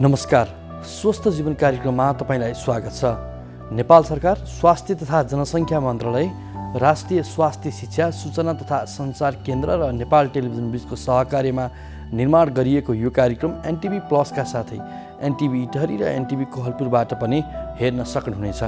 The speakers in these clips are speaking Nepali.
नमस्कार, स्वस्थ जीवन कार्यक्रममा तपाईलाई स्वागत छ। नेपाल सरकार स्वास्थ्य तथा जनसङ्ख्या मन्त्रालय, राष्ट्रिय स्वास्थ्य शिक्षा सूचना तथा सञ्चार केन्द्र र नेपाल टेलिभिजन बीचको सहकार्यमा निर्माण गरिएको यो कार्यक्रम एनटिभी प्लसका साथै एनटिभी इटहरी र एनटिभी कोहलपुरबाट पनि हेर्न सक्नुहुनेछ।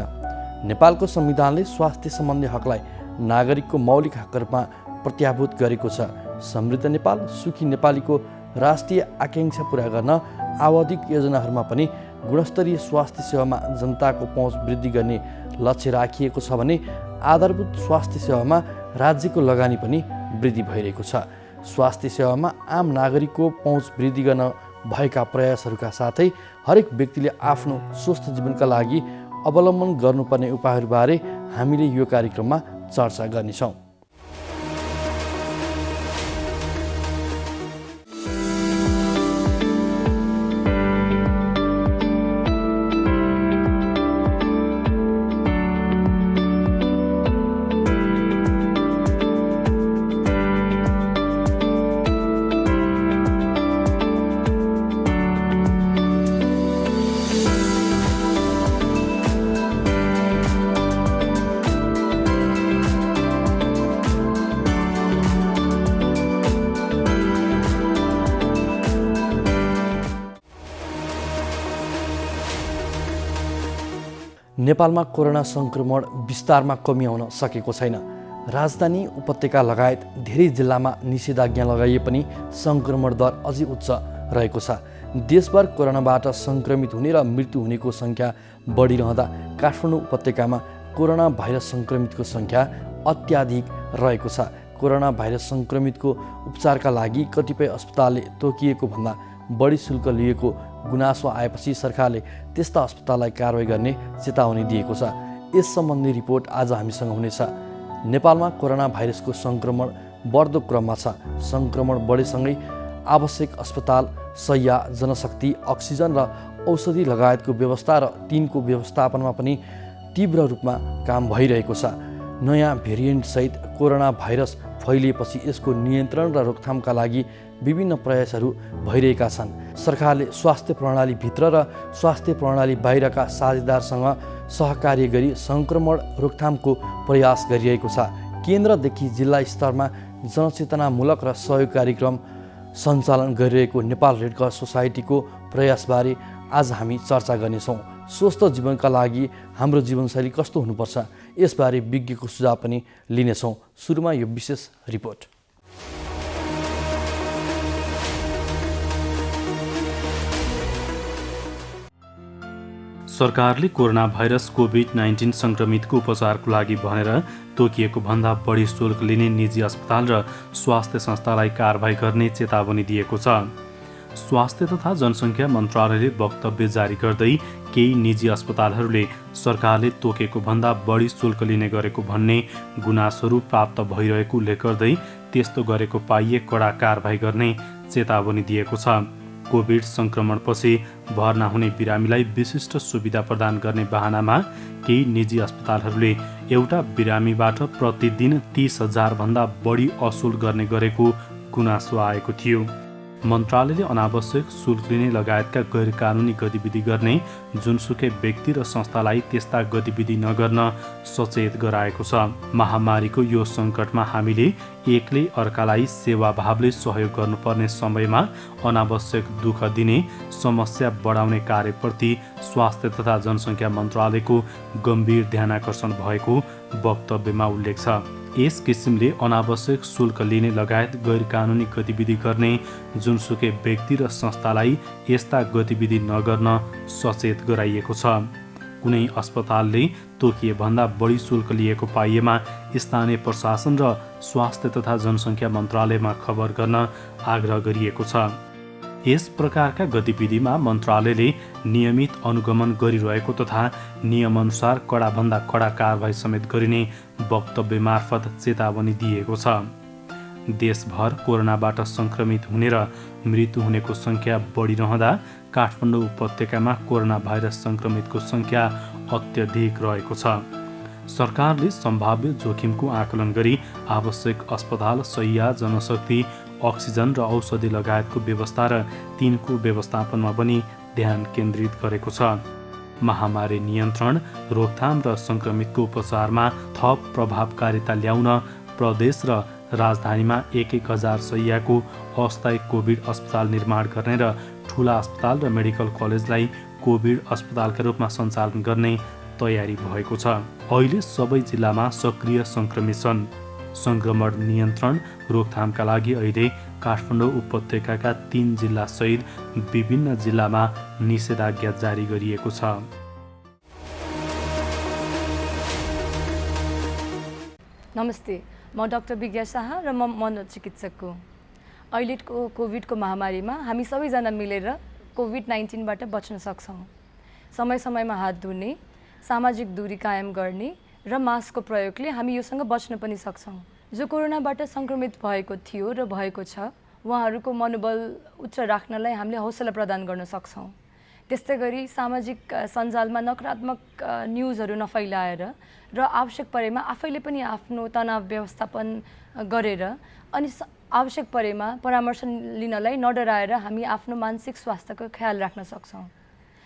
नेपालको संविधानले स्वास्थ्य सम्बन्धी हकलाई नागरिकको मौलिक हकका रूपमा प्रत्याभूत गरेको छ। समृद्ध नेपाल, सुखी नेपालीको राष्ट्रिय आकांक्षा पूरा गर्न आवधिक योजनाहरूमा पनि गुणस्तरीय स्वास्थ्य सेवामा जनताको पहुँच वृद्धि गर्ने लक्ष्य राखिएको छ भने आधारभूत स्वास्थ्य सेवामा राज्यको लगानी पनि वृद्धि भइरहेको छ। स्वास्थ्य सेवामा आम नागरिकको पहुँच वृद्धि गर्न भएका प्रयासहरूका साथै हरेक व्यक्तिले आफ्नो स्वस्थ जीवनका लागि अवलम्बन गर्नुपर्ने उपायहरूबारे हामीले यो कार्यक्रममा चर्चा गर्नेछौँ। नेपालमा कोरोना सङ्क्रमण विस्तारमा कमी आउन सकेको छैन। राजधानी उपत्यका लगायत धेरै जिल्लामा निषेधाज्ञा लगाइए पनि सङ्क्रमण दर अझै उच्च रहेको छ। देशभर कोरोनाबाट सङ्क्रमित हुने र मृत्यु हुनेको सङ्ख्या बढिरहँदा काठमाडौँ उपत्यकामा कोरोना भाइरस सङ्क्रमितको सङ्ख्या अत्याधिक रहेको छ। कोरोना भाइरस सङ्क्रमितको उपचारका लागि कतिपय अस्पतालले तोकिएको भन्दा बढी शुल्क लिएको गुनासो आएपछि सरकारले त्यस्ता अस्पताललाई कारवाही गर्ने चेतावनी दिएको छ। यस सम्बन्धी रिपोर्ट आज हामीसँग हुनेछ। नेपालमा कोरोना भाइरसको सङ्क्रमण बढ्दो क्रममा छ। सङ्क्रमण बढेसँगै आवश्यक अस्पताल, शय्या, जनशक्ति, अक्सिजन र औषधि लगायतको व्यवस्था र तिनको व्यवस्थापनमा पनि तीव्र रूपमा काम भइरहेको छ। नयाँ भेरिएन्टसहित कोरोना भाइरस फैलिएपछि यसको नियन्त्रण र रोकथामका लागि विभिन्न प्रयासहरू भइरहेका छन्। सरकारले स्वास्थ्य प्रणालीभित्र र स्वास्थ्य प्रणाली बाहिरका साझेदारसँग सहकार्य गरी सङ्क्रमण रोकथामको प्रयास गरिरहेको छ। केन्द्रदेखि जिल्ला स्तरमा जनचेतनामूलक र सहयोग कार्यक्रम सञ्चालन गरिरहेको नेपाल रेड क्रस सोसाइटीको प्रयासबारे आज हामी चर्चा गर्नेछौँ। स्वस्थ जीवनका लागि हाम्रो जीवनशैली कस्तो हुनुपर्छ, यसबारे विज्ञको सुझाव पनि लिनेछौँ। सुरुमा यो विशेष रिपोर्ट। सरकारले कोरोना भाइरस कोभिड-19 सङ्क्रमितको उपचारको लागि भनेर तोकिएको भन्दा बढी शुल्क लिने निजी अस्पताल र स्वास्थ्य संस्थालाई कारबाही गर्ने चेतावनी दिएको छ। स्वास्थ्य तथा जनसङ्ख्या मन्त्रालयले वक्तव्य जारी गर्दै केही निजी अस्पतालहरूले सरकारले तोकेको भन्दा बढी शुल्क लिने गरेको भन्ने गुनासोहरू प्राप्त भइरहेको उल्लेख गर्दै त्यस्तो गरेको पाइए कडा कारबाही गर्ने चेतावनी दिएको छ। कोभिड सङ्क्रमणपछि भर्ना हुने बिरामीलाई विशिष्ट सुविधा प्रदान गर्ने बहानामा केही निजी अस्पतालहरूले एउटा बिरामीबाट प्रतिदिन 30,000 भन्दा बढी असुल गर्ने गरेको गुनासो आएको थियो। मन्त्रालयले अनावश्यक शुल्क लिने लगायतका गैर कानुनी गतिविधि गर्ने जुनसुकै व्यक्ति र संस्थालाई त्यस्ता गतिविधि नगर्न सचेत गराएको छ। महामारीको यो सङ्कटमा हामीले एकले अर्कालाई सेवाभावले सहयोग गर्नुपर्ने समयमा अनावश्यक दुःख दिने, समस्या बढाउने कार्यप्रति स्वास्थ्य तथा जनसङ्ख्या मन्त्रालयको गम्भीर ध्यानाकर्षण भएको वक्तव्यमा उल्लेख छ। यस किसिमले अनावश्यक शुल्क लिने लगायत गैर कानुनी गतिविधि गर्ने जुनसुकै व्यक्ति र संस्थालाई यस्ता गतिविधि नगर्न सचेत गराइएको छ। कुनै अस्पतालले तोकिए भन्दा बढी शुल्क लिएको पाइएमा स्थानीय प्रशासन र स्वास्थ्य तथा जनसङ्ख्या मन्त्रालयमा खबर गर्न आग्रह गरिएको छ। यस प्रकारका गतिविधिमा मन्त्रालयले नियमित अनुगमन गरिरहेको तथा नियमअनुसार कडाभन्दा कडा कारबाही समेत गरिने वक्तव्य मार्फत चेतावनी दिएको छ। देशभर कोरोनाबाट सङ्क्रमित हुने र मृत्यु हुनेको सङ्ख्या बढिरहँदा काठमाडौँ उपत्यकामा कोरोना भाइरस सङ्क्रमितको सङ्ख्या अत्यधिक रहेको छ। सरकारले सम्भाव्य जोखिमको आकलन गरी आवश्यक अस्पताल, शय्या, जनशक्ति, अक्सिजन र औषधि लगायतको व्यवस्था र तिनको व्यवस्थापनमा पनि ध्यान केन्द्रित गरेको छ। महामारी नियन्त्रण, रोकथाम र सङ्क्रमितको उपचारमा थप प्रभावकारिता ल्याउन प्रदेश र राजधानीमा 1,000 शय्याको अस्थायी कोभिड अस्पताल निर्माण गर्ने र ठुला अस्पताल र मेडिकल कलेजलाई कोभिड अस्पतालका रूपमा सञ्चालन गर्ने तयारी भएको छ। अहिले सबै जिल्लामा सक्रिय सङ्क्रमित छन्। सङ्क्रमण नियन्त्रण रोकथामका लागि अहिले काठमाडौँ उपत्यकाका 3 जिल्लासहित विभिन्न जिल्लामा निषेधाज्ञा जारी गरिएको छ। नमस्ते, म डाक्टर विज्ञा शाह र म मनोचिकित्सक हो। अहिलेको कोभिडको महामारीमा हामी सबैजना मिलेर कोभिड-19बाट बच्न सक्छौँ। समय समयमा हात धुने, सामाजिक दूरी कायम गर्ने र मास्कको प्रयोगले हामी योसँग बच्न पनि सक्छौँ। जो कोरोनाबाट सङ्क्रमित भएको थियो र भएको छ, उहाँहरूको मनोबल उच्च राख्नलाई हामीले हौसला प्रदान गर्न सक्छौँ। त्यस्तै गरी सामाजिक सञ्जालमा नकारात्मक न्युजहरू नफैलाएर र आवश्यक परेमा आफैले पनि आफ्नो तनाव व्यवस्थापन गरेर अनि आवश्यक परेमा परामर्श लिनलाई नडराएर हामी आफ्नो मानसिक स्वास्थ्यको ख्याल राख्न सक्छौँ।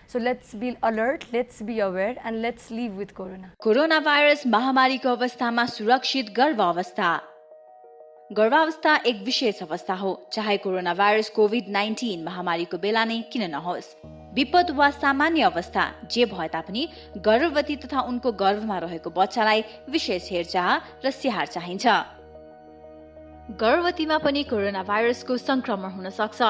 So let's be alert, let's be aware and let's live with corona. Corona virus महामारीको अवस्थामा सुरक्षित गर्भावस्था। गर्भावस्था एक विशेष अवस्था हो, चाहे कोरोना भाइरस कोभिड-19 महामारीको बेला नै किन नहोस्। विपद वा सामान्य अवस्था जे भए तापनि गर्भवती तथा उनको गर्भमा रहेको बच्चालाई विशेष हेरचाह र स्याहार चाहिन्छ। गर्भवतीमा पनि कोरोना भाइरसको संक्रमण हुन सक्छ।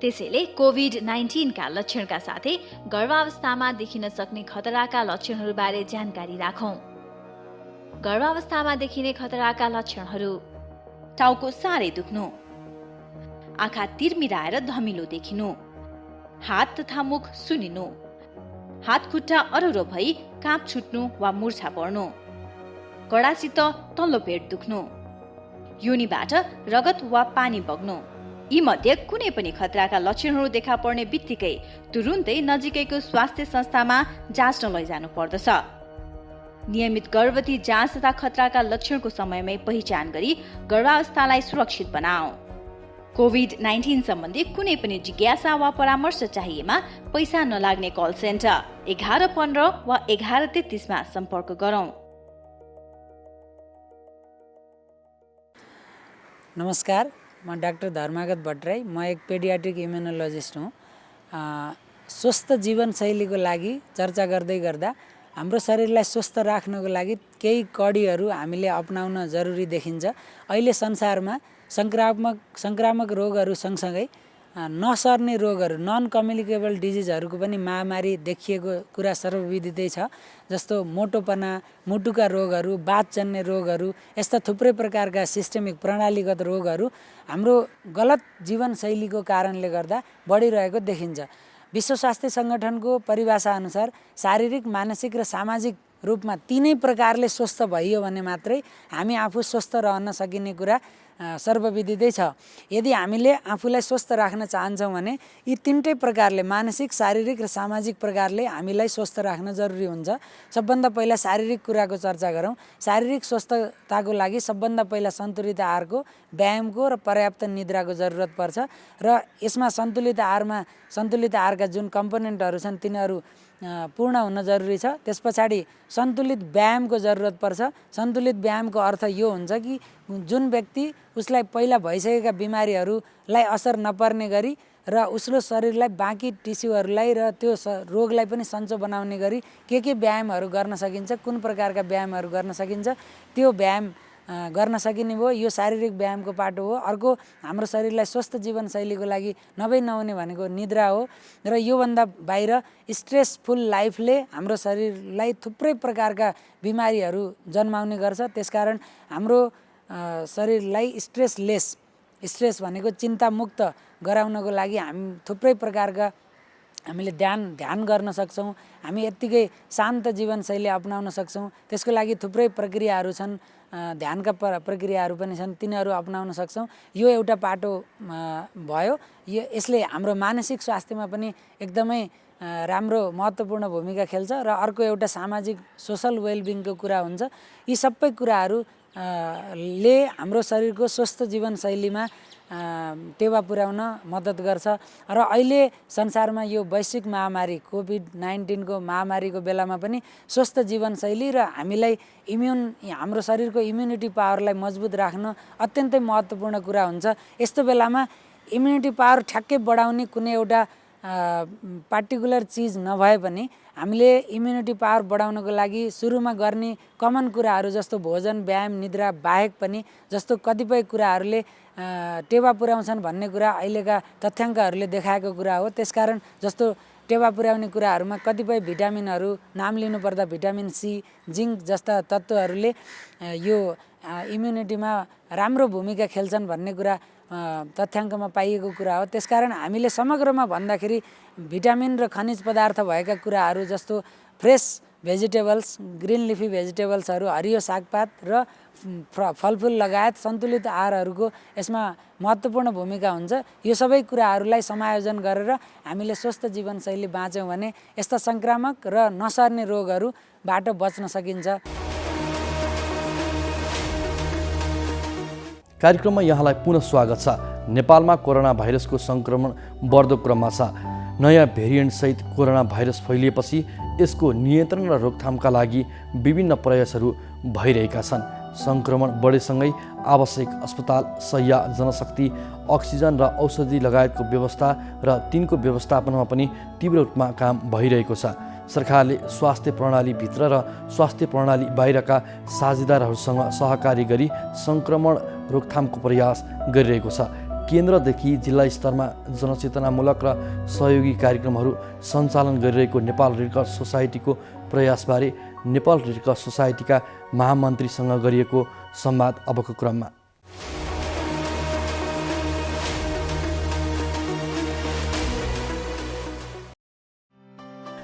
त्यसैले कोभिड-19 का लक्षणका साथै गर्भावस्थामा देखिन सक्ने खतराका लक्षणहरूबारे जानकारी राखौं। गर्भावस्थामा देखिने खतराका लक्षणहरू: टाउको साह्रै दुख्नु, आँखा तिरमिराएर धमिलो देखिनु, हात तथा मुख सुनिनु, हात खुट्टा अरुरो भई काँप छुट्नु वा मुर्छा पर्नु, कडासित तल्लो पेट दुख्नु, योनिबाट रगत वा पानी बग्नु। यी मध्ये कुनै पनि खतराका लक्षणहरू देखा पर्ने बित्तिकै तुरुन्तै नजिकैको स्वास्थ्य संस्थामा जाँच्न लैजानु पर्दछ। नियमित गर्भवती जाँच तथा खतराका लक्षणको समयमै पहिचान गरी गर्भावस्थालाई सुरक्षित बनाऊ। कोभिड-19 सम्बन्धी कुनै पनि जिज्ञासा वा परामर्श चाहिएमा पैसा नलाग्ने कल सेन्टर 1115 वा 1133 मा सम्पर्क गरौँ। नमस्कार, म डाक्टर धर्मागत भट्टराई। म एक पेडियाट्रिक इम्युनोलोजिस्ट हुँ। स्वस्थ जीवनशैलीको लागि चर्चा गर्दै गर्दा हाम्रो शरीरलाई स्वस्थ राख्नको लागि केही कडीहरू हामीले अपनाउन जरुरी देखिन्छ। अहिले संसारमा संक्रामक रोगहरू सँगसँगै नसर्ने रोगहरू, नन कम्युनिकेबल डिजिजहरूको पनि महामारी देखिएको कुरा सर्वविदितै छ। जस्तो मोटोपना, मुटुका रोगहरू, बातजन्य रोगहरू, यस्ता थुप्रै प्रकारका सिस्टेमिक प्रणालीगत रोगहरू हाम्रो गलत जीवनशैलीको कारणले गर्दा बढिरहेको देखिन्छ। विश्व स्वास्थ्य सङ्गठनको परिभाषा अनुसार शारीरिक, मानसिक र सामाजिक रूपमा तीनै प्रकारले स्वस्थ भइयो भने मात्रै हामी आफू स्वस्थ रहन सकिने कुरा सर्वविदितै छ। यदि हामीले आफूलाई स्वस्थ राख्न चाहन्छौँ भने यी तीनटै प्रकारले, मानसिक, शारीरिक र सामाजिक प्रकारले हामीलाई स्वस्थ राख्न जरुरी हुन्छ। सबभन्दा पहिला शारीरिक कुराको चर्चा गरौँ। शारीरिक स्वस्थताको लागि सबभन्दा पहिला सन्तुलित आहारको, व्यायामको र पर्याप्त निद्राको जरुरत पर्छ र यसमा सन्तुलित आहारका जुन कम्पोनेन्टहरू छन् तिनीहरू पूर्ण हुन जरुरी छ। त्यस पछाडि सन्तुलित व्यायामको जरुरत पर्छ। सन्तुलित व्यायामको अर्थ यो हुन्छ कि जुन व्यक्ति उसलाई पहिला भइसकेका बिमारीहरूलाई असर नपर्ने गरी र उसको शरीरलाई, बाँकी टिस्युहरूलाई र त्यो रोगलाई पनि सन्चो बनाउने गरी के व्यायामहरू गर्न सकिन्छ, कुन प्रकारका व्यायामहरू गर्न सकिन्छ, त्यो व्यायाम गर्न सकिने भयो। यो शारीरिक व्यायामको पाटो हो। अर्को, हाम्रो शरीरलाई स्वस्थ जीवनशैलीको लागि नहुने भनेको निद्रा हो। र योभन्दा बाहिर स्ट्रेसफुल लाइफले हाम्रो शरीरलाई थुप्रै प्रकारका बिमारीहरू जन्माउने गर्छ। त्यसकारण हाम्रो शरीरलाई स्ट्रेस भनेको चिन्तामुक्त गराउनको लागि हामी थुप्रै प्रकारका हामीले ध्यान गर्न सक्छौँ। हामी यत्तिकै शान्त जीवनशैली अपनाउन सक्छौँ। त्यसको लागि थुप्रै प्रक्रियाहरू छन्, ध्यानका प्रक्रियाहरू पनि छन्, तिनीहरू अपनाउन सक्छौँ। यो एउटा पाटो भयो। यसले हाम्रो मानसिक स्वास्थ्यमा पनि एकदमै राम्रो महत्त्वपूर्ण भूमिका खेल्छ। र अर्को एउटा सामाजिक सोसल वेलबिङको कुरा हुन्छ। यी सबै कुराहरू ले हाम्रो शरीरको स्वस्थ जीवनशैलीमा टेवा पुर्याउन मद्दत गर्छ र अहिले संसारमा यो वैश्विक महामारी कोभिड-19 को महामारीको बेलामा पनि स्वस्थ जीवनशैली र हामीलाई हाम्रो शरीरको इम्युनिटी पावरलाई मजबुत राख्न अत्यन्तै महत्त्वपूर्ण कुरा हुन्छ। यस्तो बेलामा इम्युनिटी पावर ठ्याक्कै बढाउने कुनै एउटा पार्टिकुलर चिज नभए पनि हामीले इम्युनिटी पावर बढाउनको लागि सुरुमा गर्ने कमन कुराहरू जस्तो भोजन, व्यायाम, निद्रा बाहेक पनि जस्तो कतिपय कुराहरूले टेवा पुर्याउँछन् भन्ने कुरा अहिलेका तथ्याङ्कहरूले देखाएको कुरा हो। त्यसकारण जस्तो टेवा पुर्याउने कुराहरूमा कतिपय भिटामिनहरू नाम लिनुपर्दा भिटामिन सी, जिङ्क जस्ता तत्त्वहरूले यो इम्युनिटीमा राम्रो भूमिका खेल्छन् भन्ने कुरा तथ्याङ्कमा पाइएको कुरा हो। त्यसकारण हामीले समग्रमा भन्दाखेरि भिटामिन र खनिज पदार्थ भएका कुराहरू जस्तो फ्रेस भेजिटेबल्स, ग्रिन लिफी भेजिटेबल्सहरू, हरियो सागपात र फलफुल लगायत सन्तुलित आहारहरूको यसमा महत्त्वपूर्ण भूमिका हुन्छ। यो सबै कुराहरूलाई समायोजन गरेर हामीले स्वस्थ जीवनशैली बाँच्यौँ भने यस्ता सङ्क्रामक र नसर्ने रोगहरूबाट बच्न सकिन्छ। कार्यक्रममा यहाँलाई पुनः स्वागत छ। नेपालमा कोरोना भाइरसको सङ्क्रमण बढ्दो क्रममा छ। नयाँ भेरिएन्टसहित कोरोना भाइरस फैलिएपछि यसको नियन्त्रण र रोकथामका लागि विभिन्न प्रयासहरू भइरहेका छन्। सङ्क्रमण बढेसँगै आवश्यक अस्पताल, शय्या, जनशक्ति, अक्सिजन र औषधि लगायतको व्यवस्था र तिनको व्यवस्थापनमा पनि तीव्र रूपमा काम भइरहेको छ। सरकारले स्वास्थ्य प्रणालीभित्र र स्वास्थ्य प्रणाली बाहिरका साझेदारहरूसँग सहकारी गरी सङ्क्रमण रोकथामको प्रयास गरिरहेको छ। केन्द्रदेखि जिल्ला स्तरमा जनचेतनामूलक र सहयोगी कार्यक्रमहरू सञ्चालन गरिरहेको नेपाल रेड क्रस सोसाइटीको प्रयासबारे नेपाल रेड क्रस सोसाइटीका महामन्त्रीसँग गरिएको संवाद अबको क्रममा।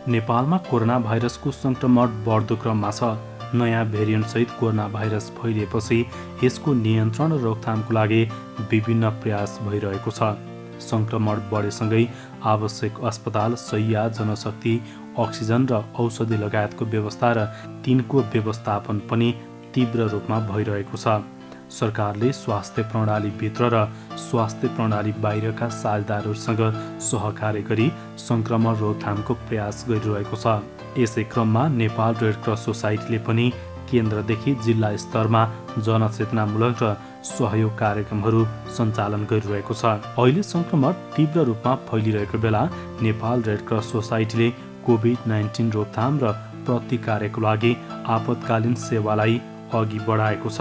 नेपालमा कोरोना भाइरसको सङ्क्रमण बढ्दो क्रममा छ। नयाँ भेरिएन्टसहित कोरोना भाइरस फैलिएपछि यसको नियन्त्रण र रोकथामको लागि विभिन्न प्रयास भइरहेको छ। सङ्क्रमण बढेसँगै आवश्यक अस्पताल, शय्या, जनशक्ति, अक्सिजन र औषधि लगायतको व्यवस्था र तिनको व्यवस्थापन पनि तीव्र रूपमा भइरहेको छ। सरकारले स्वास्थ्य प्रणालीभित्र र स्वास्थ्य प्रणाली बाहिरका साझेदारहरूसँग सहकार्य गरी सङ्क्रमण रोकथामको प्रयास गरिरहेको छ। यसै क्रममा नेपाल रेड क्रस सोसाइटीले पनि केन्द्रदेखि जिल्ला स्तरमा जनचेतनामूलक र सहयोग कार्यक्रमहरू सञ्चालन गरिरहेको छ। अहिले सङ्क्रमण तीव्र रूपमा फैलिरहेको बेला नेपाल रेड क्रस सोसाइटीले कोभिड-19 रोकथाम र प्रतिकारको लागि आपतकालीन सेवालाई अघि बढाएको छ।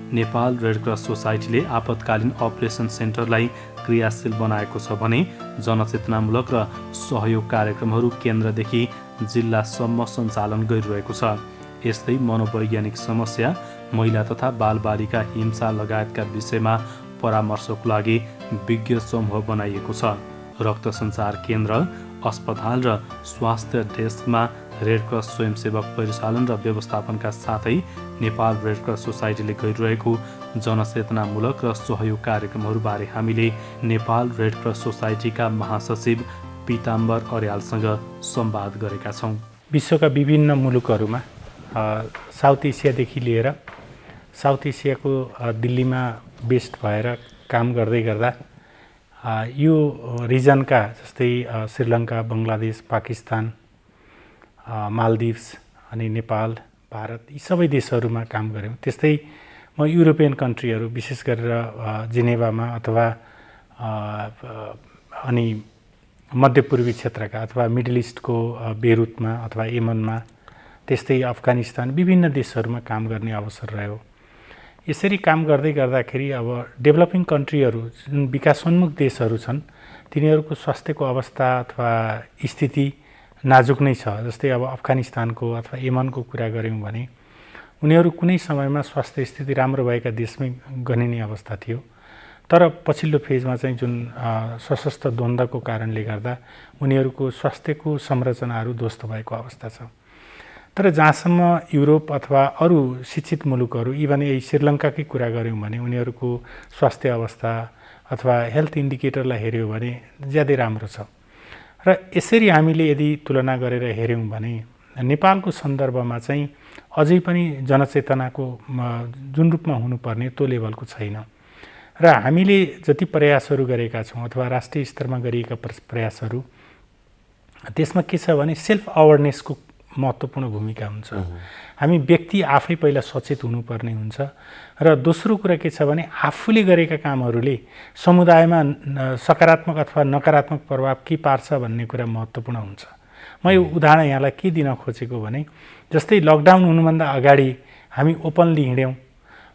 नेपाल रेड क्रस सोसाइटीले आपतकालीन अपरेसन सेन्टरलाई क्रियाशील बनाएको छ भने जनचेतनामूलक र सहयोग कार्यक्रमहरू केन्द्रदेखि जिल्लासम्म सञ्चालन गरिरहेको छ। यस्तै मनोवैज्ञानिक समस्या, महिला तथा बालबालिका हिंसा लगायतका विषयमा परामर्शको लागि विज्ञ समूह बनाइएको छ। रक्त सञ्चार केन्द्र, अस्पताल र स्वास्थ्य डेस्कमा रेड क्रस स्वयंसेवक परिचालन र व्यवस्थापनका साथै नेपाल रेड क्रस सोसाइटीले गरिरहेको जनचेतनामूलक र सहयोग कार्यक्रमहरूबारे हामीले नेपाल रेड क्रस सोसाइटीका महासचिव पीताम्बर अर्यालसँग संवाद गरेका छौँ। विश्वका विभिन्न मुलुकहरूमा साउथ एसियादेखि लिएर साउथ एसियाको दिल्लीमा बेस्ड भएर काम गर्दै गर्दा यो रिजनका जस्तै श्रीलङ्का, बङ्गलादेश, पाकिस्तान, मालदिभ्स अनि नेपाल, भारत यी सबै देशहरूमा काम गऱ्यौँ। त्यस्तै म युरोपियन कन्ट्रीहरू विशेष गरेर जेनेभामा अथवा अनि मध्यपूर्वी क्षेत्रका अथवा मिडल इस्टको बेरुतमा अथवा यमनमा, त्यस्तै अफगानिस्तान विभिन्न देशहरूमा काम गर्ने अवसर रह्यो। यसरी काम गर्दै गर्दाखेरि अब डेभलपिङ कन्ट्रीहरू जुन विकासोन्मुख देशहरू छन् तिनीहरूको स्वास्थ्यको अवस्था अथवा स्थिति नाजुक नै छ। जस्तै अब अफगानिस्तानको अथवा यमनको कुरा गऱ्यौँ भने उनीहरू कुनै समयमा स्वास्थ्य स्थिति राम्रो भएका देशमै गनिने अवस्था थियो। तर पछिल्लो फेजमा चाहिँ जुन सशस्त्र द्वन्द्वको कारणले गर्दा उनीहरूको स्वास्थ्यको संरचनाहरू ध्वस्त भएको अवस्था छ। तर जहाँसम्म युरोप अथवा अरू शिक्षित मुलुकहरू, इभन यही श्रीलङ्काकै कुरा गऱ्यौँ भने उनीहरूको स्वास्थ्य अवस्था अथवा हेल्थ इन्डिकेटरलाई हेऱ्यौँ भने ज्यादै राम्रो छ। र यसरी हामीले यदि तुलना गरेर हेऱ्यौँ भने नेपालको सन्दर्भमा चाहिँ अझै पनि जनचेतनाको जुन रूपमा हुनुपर्ने त्यो लेभलको छैन। र हामीले जति प्रयासहरू गरेका छौँ अथवा राष्ट्रिय स्तरमा गरिएका प्रयासहरू त्यसमा के छ भने सेल्फ अवेरनेसको महत्त्वपूर्ण भूमिका हुन्छ। हामी व्यक्ति आफै पहिला सचेत हुनुपर्ने हुन्छ र दोस्रो कुरा के छ भने आफूले गरेका कामहरूले समुदायमा सकारात्मक अथवा नकारात्मक प्रभाव के पार्छ भन्ने कुरा महत्त्वपूर्ण हुन्छ। म यो उदाहरण यहाँलाई के दिन खोजेको भने जस्तै लकडाउन हुनुभन्दा अगाडि हामी ओपनली हिँड्यौँ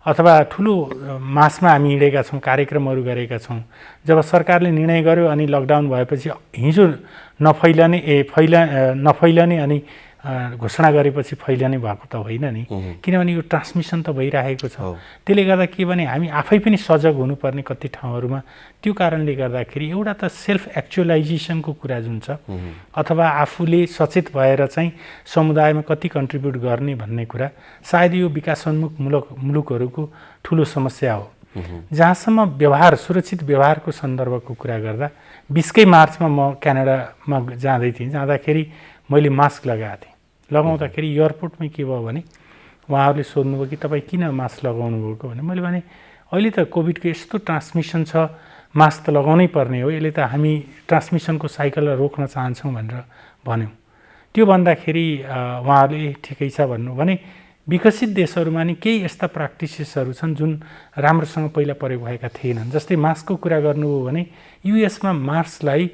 अथवा ठुलो मासमा हामी हिँडेका छौँ, कार्यक्रमहरू गरेका छौँ। जब सरकारले निर्णय गर्यो अनि लकडाउन भएपछि हिजो नफैलने अनि घोषणा गरेपछि फैलने भएको त होइन नि, किनभने यो ट्रान्समिसन त भइरहेको छ। त्यसले गर्दा के भने हामी आफै पनि सजग हुनुपर्ने कति ठाउँहरूमा। त्यो कारणले गर्दाखेरि एउटा त सेल्फ एक्चुअलाइजेसनको कुरा जुन छ अथवा आफूले सचेत भएर चाहिँ समुदायमा कति कन्ट्रिब्युट गर्ने भन्ने कुरा सायद यो विकासोन्मुख मुलुकहरूको ठुलो समस्या हो। जहाँसम्म व्यवहार सुरक्षित व्यवहारको सन्दर्भको कुरा गर्दा 20 मार्चमा म क्यानाडामा जाँदै थिएँ। जाँदाखेरि मैले मास्क लगाएको थिएँ। लगाउँदाखेरि एयरपोर्टमै के भयो भने उहाँहरूले सोध्नुभयो कि तपाईँ किन मास्क लगाउनु भएको भने मैले भने अहिले त कोभिडको यस्तो ट्रान्समिसन छ, मास्क त लगाउनै पर्ने हो, यसले त हामी ट्रान्समिसनको साइकललाई रोक्न चाहन्छौँ भनेर भन्यौँ। त्यो भन्दाखेरि उहाँहरूले ठिकै छ भन्नु भने विकसित देशहरूमा नि केही यस्ता प्र्याक्टिसेसहरू छन् जुन राम्रोसँग पहिला प्रयोग भएका थिएनन्। जस्तै मास्कको कुरा गर्नुभयो भने युएसमा मास्कलाई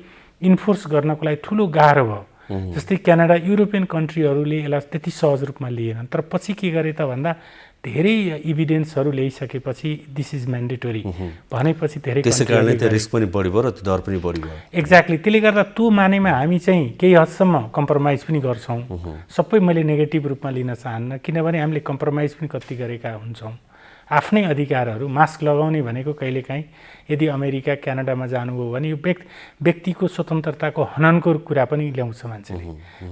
इन्फोर्स गर्नको लागि ठुलो गाह्रो भयो। जस्तै क्यानाडा युरोपियन कन्ट्रीहरूले यसलाई त्यति सहज रूपमा लिएनन्। तर पछि के गरे त भन्दा धेरै इभिडेन्सहरू ल्याइसकेपछि दिस इज म्यान्डेटोरी भनेपछि धेरै त्यसै कारणले त्यो रिस्क पनि बढी भयो र त्यो दर पनि बढी भयो। एक्ज्याक्टली। त्यसले गर्दा त्यो मानेमा हामी चाहिँ केही हदसम्म कम्प्रोमाइज पनि गर्छौँ। सबै मैले नेगेटिभ रूपमा लिन चाहन्न, किनभने हामीले कम्प्रोमाइज पनि कति गरेका हुन्छौँ। आफ्नै अधिकारहरू मास्क लगाउने भनेको कहिलेकाहीँ यदि अमेरिका क्यानाडामा जानुभयो भने यो व्यक्तिको स्वतन्त्रताको हननको कुरा पनि ल्याउँछ मान्छेले।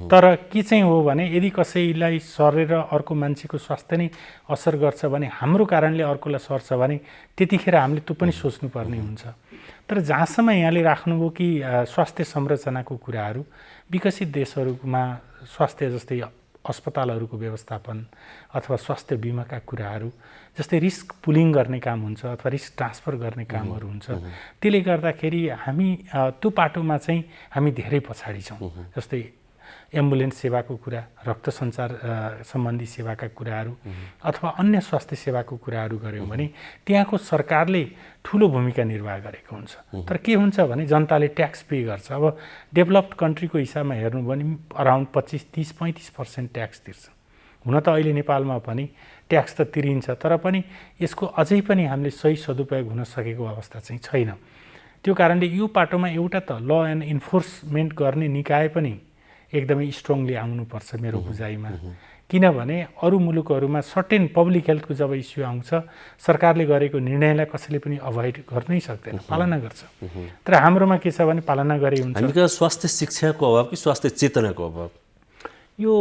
तर के चाहिँ हो भने यदि कसैलाई सरेर अर्को मान्छेको स्वास्थ्य नै असर गर्छ भने हाम्रो कारणले अर्कोलाई सर्छ भने त्यतिखेर हामीले त्यो पनि सोच्नुपर्ने हुन्छ। तर जहाँसम्म यहाँले राख्नुभयो कि स्वास्थ्य संरचनाको कुराहरू विकसित देशहरूमा स्वास्थ्य जस्तै अस्पतालहरूको व्यवस्थापन अथवा स्वास्थ्य बिमाका कुराहरू जस्तै रिस्क पुलिङ गर्ने काम हुन्छ अथवा रिस्क ट्रान्सफर गर्ने कामहरू हुन्छ। त्यसले गर्दाखेरि हामी त्यो पाटोमा चाहिँ हामी धेरै पछाडि छौँ। जस्तै एम्बुलेन्स सेवाको कुरा, रक्त सञ्चार सम्बन्धी सेवाका कुराहरू अथवा अन्य स्वास्थ्य सेवाको कुराहरू गऱ्यौँ भने त्यहाँको सरकारले ठुलो भूमिका निर्वाह गरेको हुन्छ। तर के हुन्छ भने जनताले ट्याक्स पे गर्छ। अब डेभलप्ड कन्ट्रीको हिसाबमा हेर्नु भने अराउन्ड 25-30-35% ट्याक्स तिर्छ। हुन त अहिले नेपालमा पनि ट्याक्स त तिरिन्छ, तर पनि यसको अझै पनि हामीले सही सदुपयोग हुन सकेको अवस्था चाहिँ छैन। त्यो कारणले यो पाटोमा एउटा त ल एन्ड इन्फोर्समेन्ट गर्ने निकाय पनि एकदमै स्ट्रङली आउनुपर्छ मेरो बुझाइमा। किनभने अरू मुलुकहरूमा सर्टेन पब्लिक हेल्थको जब इस्यु आउँछ सरकारले गरेको निर्णयलाई कसैले पनि अभोइड गर्नै सक्दैन, पालना गर्छ। तर हाम्रोमा के छ भने पालना गरे हुन्छ। हामीका स्वास्थ्य शिक्षाको अभाव कि स्वास्थ्य चेतनाको अभाव? यो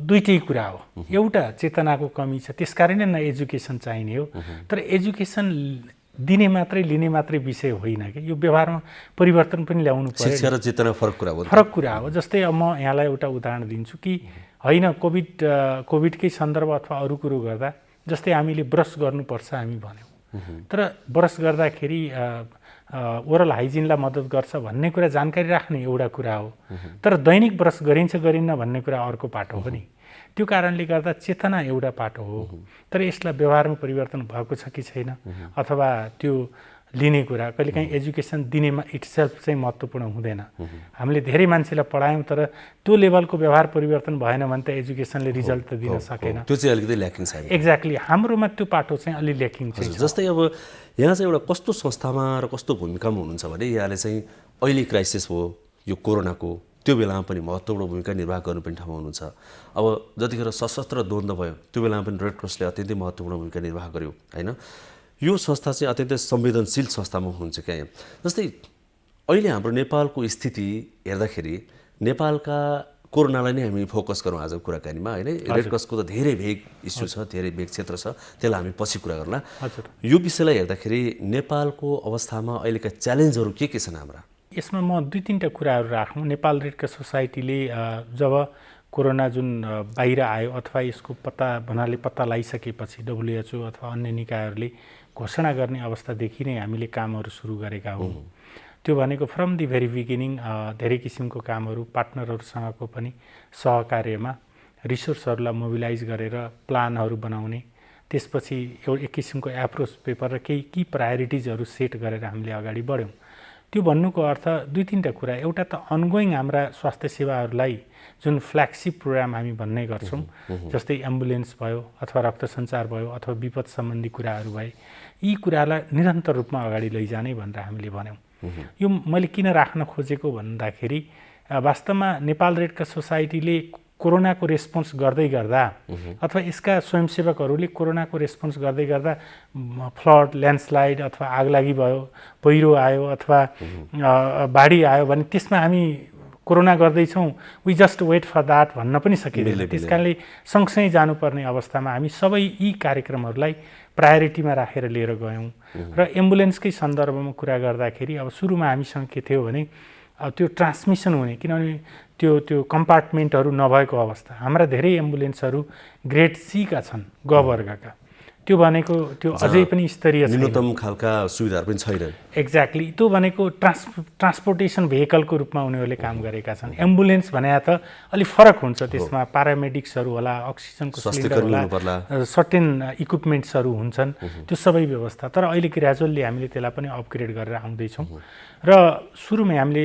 दुईटै कुरा हो। एउटा चेतनाको कमी छ, त्यसकारण नै एजुकेसन चाहिने हो। तर एजुकेसन दिने मात्रै लिने मात्रै विषय होइन कि यो व्यवहारमा परिवर्तन पनि ल्याउनु पर्यो। शिक्षा र चेतना फरक कुरा हो। फरक कुरा हो। जस्तै अब म यहाँलाई एउटा उदाहरण दिन्छु कि होइन कोभिडकै सन्दर्भ अथवा अरू कुरो गर्दा जस्तै हामीले ब्रस गर्नुपर्छ हामी भन्यौँ, तर ब्रस गर्दाखेरि ओरल हाइजिनलाई मद्दत गर्छ भन्ने कुरा जानकारी राख्ने एउटा कुरा हो। तर दैनिक ब्रस गरिन्छ गरिन्न भन्ने कुरा अर्को पाटो हो नि। त्यो कारणले गर्दा चेतना एउटा पाटो हो। तर यसलाई व्यवहारमा परिवर्तन भएको छ कि छैन अथवा त्यो लिने कुरा कहिलेकाहीँ एजुकेसन दिनेमा इट्सेल्फ चाहिँ महत्त्वपूर्ण हुँदैन। हामीले धेरै मान्छेलाई पढायौँ तर त्यो लेभलको व्यवहार परिवर्तन भएन भने त एजुकेसनले रिजल्ट त दिन सकेन। त्यो चाहिँ अलिकति ल्याकिङ छ। एक्ज्याक्टली। हाम्रोमा त्यो पाटो चाहिँ अलि ल्याकिङ छ। जस्तै अब यहाँ चाहिँ एउटा कस्तो संस्थामा र कस्तो भूमिकामा हुनुहुन्छ भने यहाँले चाहिँ अहिले क्राइसिस हो यो कोरोनाको, त्यो बेलामा पनि महत्त्वपूर्ण भूमिका निर्वाह गर्नुपर्ने ठाउँमा हुनुहुन्छ। अब जतिखेर सशस्त्र द्वन्द्व भयो त्यो बेलामा पनि रेड क्रसले अत्यन्तै महत्त्वपूर्ण भूमिका निर्वाह गर्यो होइन। यो संस्था चाहिँ अत्यन्तै संवेदनशील संस्थामा हुनुहुन्छ क्या। जस्तै अहिले हाम्रो नेपालको स्थिति हेर्दाखेरि नेपालका कोरोनालाई नै हामी फोकस गरौँ आज कुराकानीमा होइन। रेड क्रसको त धेरै भेग इस्यु छ, धेरै भेग क्षेत्र छ, त्यसलाई हामी पछि कुरा गर्ला। यो विषयलाई हेर्दाखेरि नेपालको अवस्थामा अहिलेका च्यालेन्जहरू के छन् हाम्रा? यसमा म 2-3टा कुराहरू राखौँ। नेपाल रेड क्रस सोसाइटीले जब कोरोना जुन बाहिर आयो अथवा यसको पत्ता लगाइसकेपछि WHO अथवा अन्य निकायहरूले घोषणा गर्ने अवस्थादेखि नै हामीले कामहरू सुरु गरेका हौँ। त्यो भनेको फ्रम दि भेरी बिगिनिङ धेरै किसिमको कामहरू पार्टनरहरूसँगको पनि सहकार्यमा रिसोर्सहरूलाई मोबिलाइज गरेर प्लानहरू बनाउने, त्यसपछि एक किसिमको एप्रोच पेपर र केही की प्रायोरिटिजहरू सेट गरेर हामीले अगाडि बढ्यौँ। त्यो भन्नुको अर्थ दुई तीनटा कुरा। एउटा त अनगोइङ हाम्रा स्वास्थ्य सेवाहरूलाई जुन फ्ल्यागसिप प्रोग्राम हामी भन्ने गर्छौँ, जस्तै एम्बुलेन्स भयो अथवा रक्त सञ्चार भयो अथवा विपद सम्बन्धी कुराहरू भए, यी कुरालाई निरन्तर रूपमा अगाडि लैजाने भनेर हामीले भन्यौँ। यो मैले किन राख्न खोजेको भन्दाखेरि वास्तवमा नेपाल रेड क्रस सोसाइटीले कोरोनाको रेस्पोन्स गर्दै गर्दा अथवा यसका स्वयंसेवकहरूले कोरोनाको रेस्पोन्स गर्दै गर्दा फ्लड, ल्यान्डस्लाइड अथवा आगलागी भयो, पहिरो आयो अथवा बाढी आयो भने त्यसमा हामी कोरोना गर्दैछौँ, we just wait for that भन्न पनि सकिँदैन। त्यस कारणले सँगसँगै जानुपर्ने अवस्थामा हामी सबै यी कार्यक्रमहरूलाई प्रायोरिटीमा राखेर लिएर गयौँ। र एम्बुलेन्सकै सन्दर्भमा कुरा गर्दाखेरि अब सुरुमा हामीसँग के थियो भने त्यो ट्रान्समिसन हुने, किनभने त्यो कम्पार्टमेन्टहरू नभएको अवस्था। हाम्रा धेरै एम्बुलेन्सहरू ग्रेड सी का छन्, ग वर्गका। त्यो भनेको त्यो अझै पनि स्तरीय छैन, न्यूनतम खालका सुविधाहरू पनि छैनन्। एक्ज्याक्टली। त्यो भनेको ट्रान्सपोर्टेसन भेहिकलको रूपमा उनीहरूले काम गरेका छन्। एम्बुलेन्स भने त अलिक फरक हुन्छ, त्यसमा प्यारामेडिक्सहरू होला, अक्सिजनको सिलिन्डर होला, सर्टेन इक्विपमेन्ट्सहरू हुन्छन्, त्यो सबै व्यवस्था। तर अहिले ग्रेजुअल्ली हामीले त्यसलाई पनि अपग्रेड गरेर आउँदैछौँ। र सुरुमै हामीले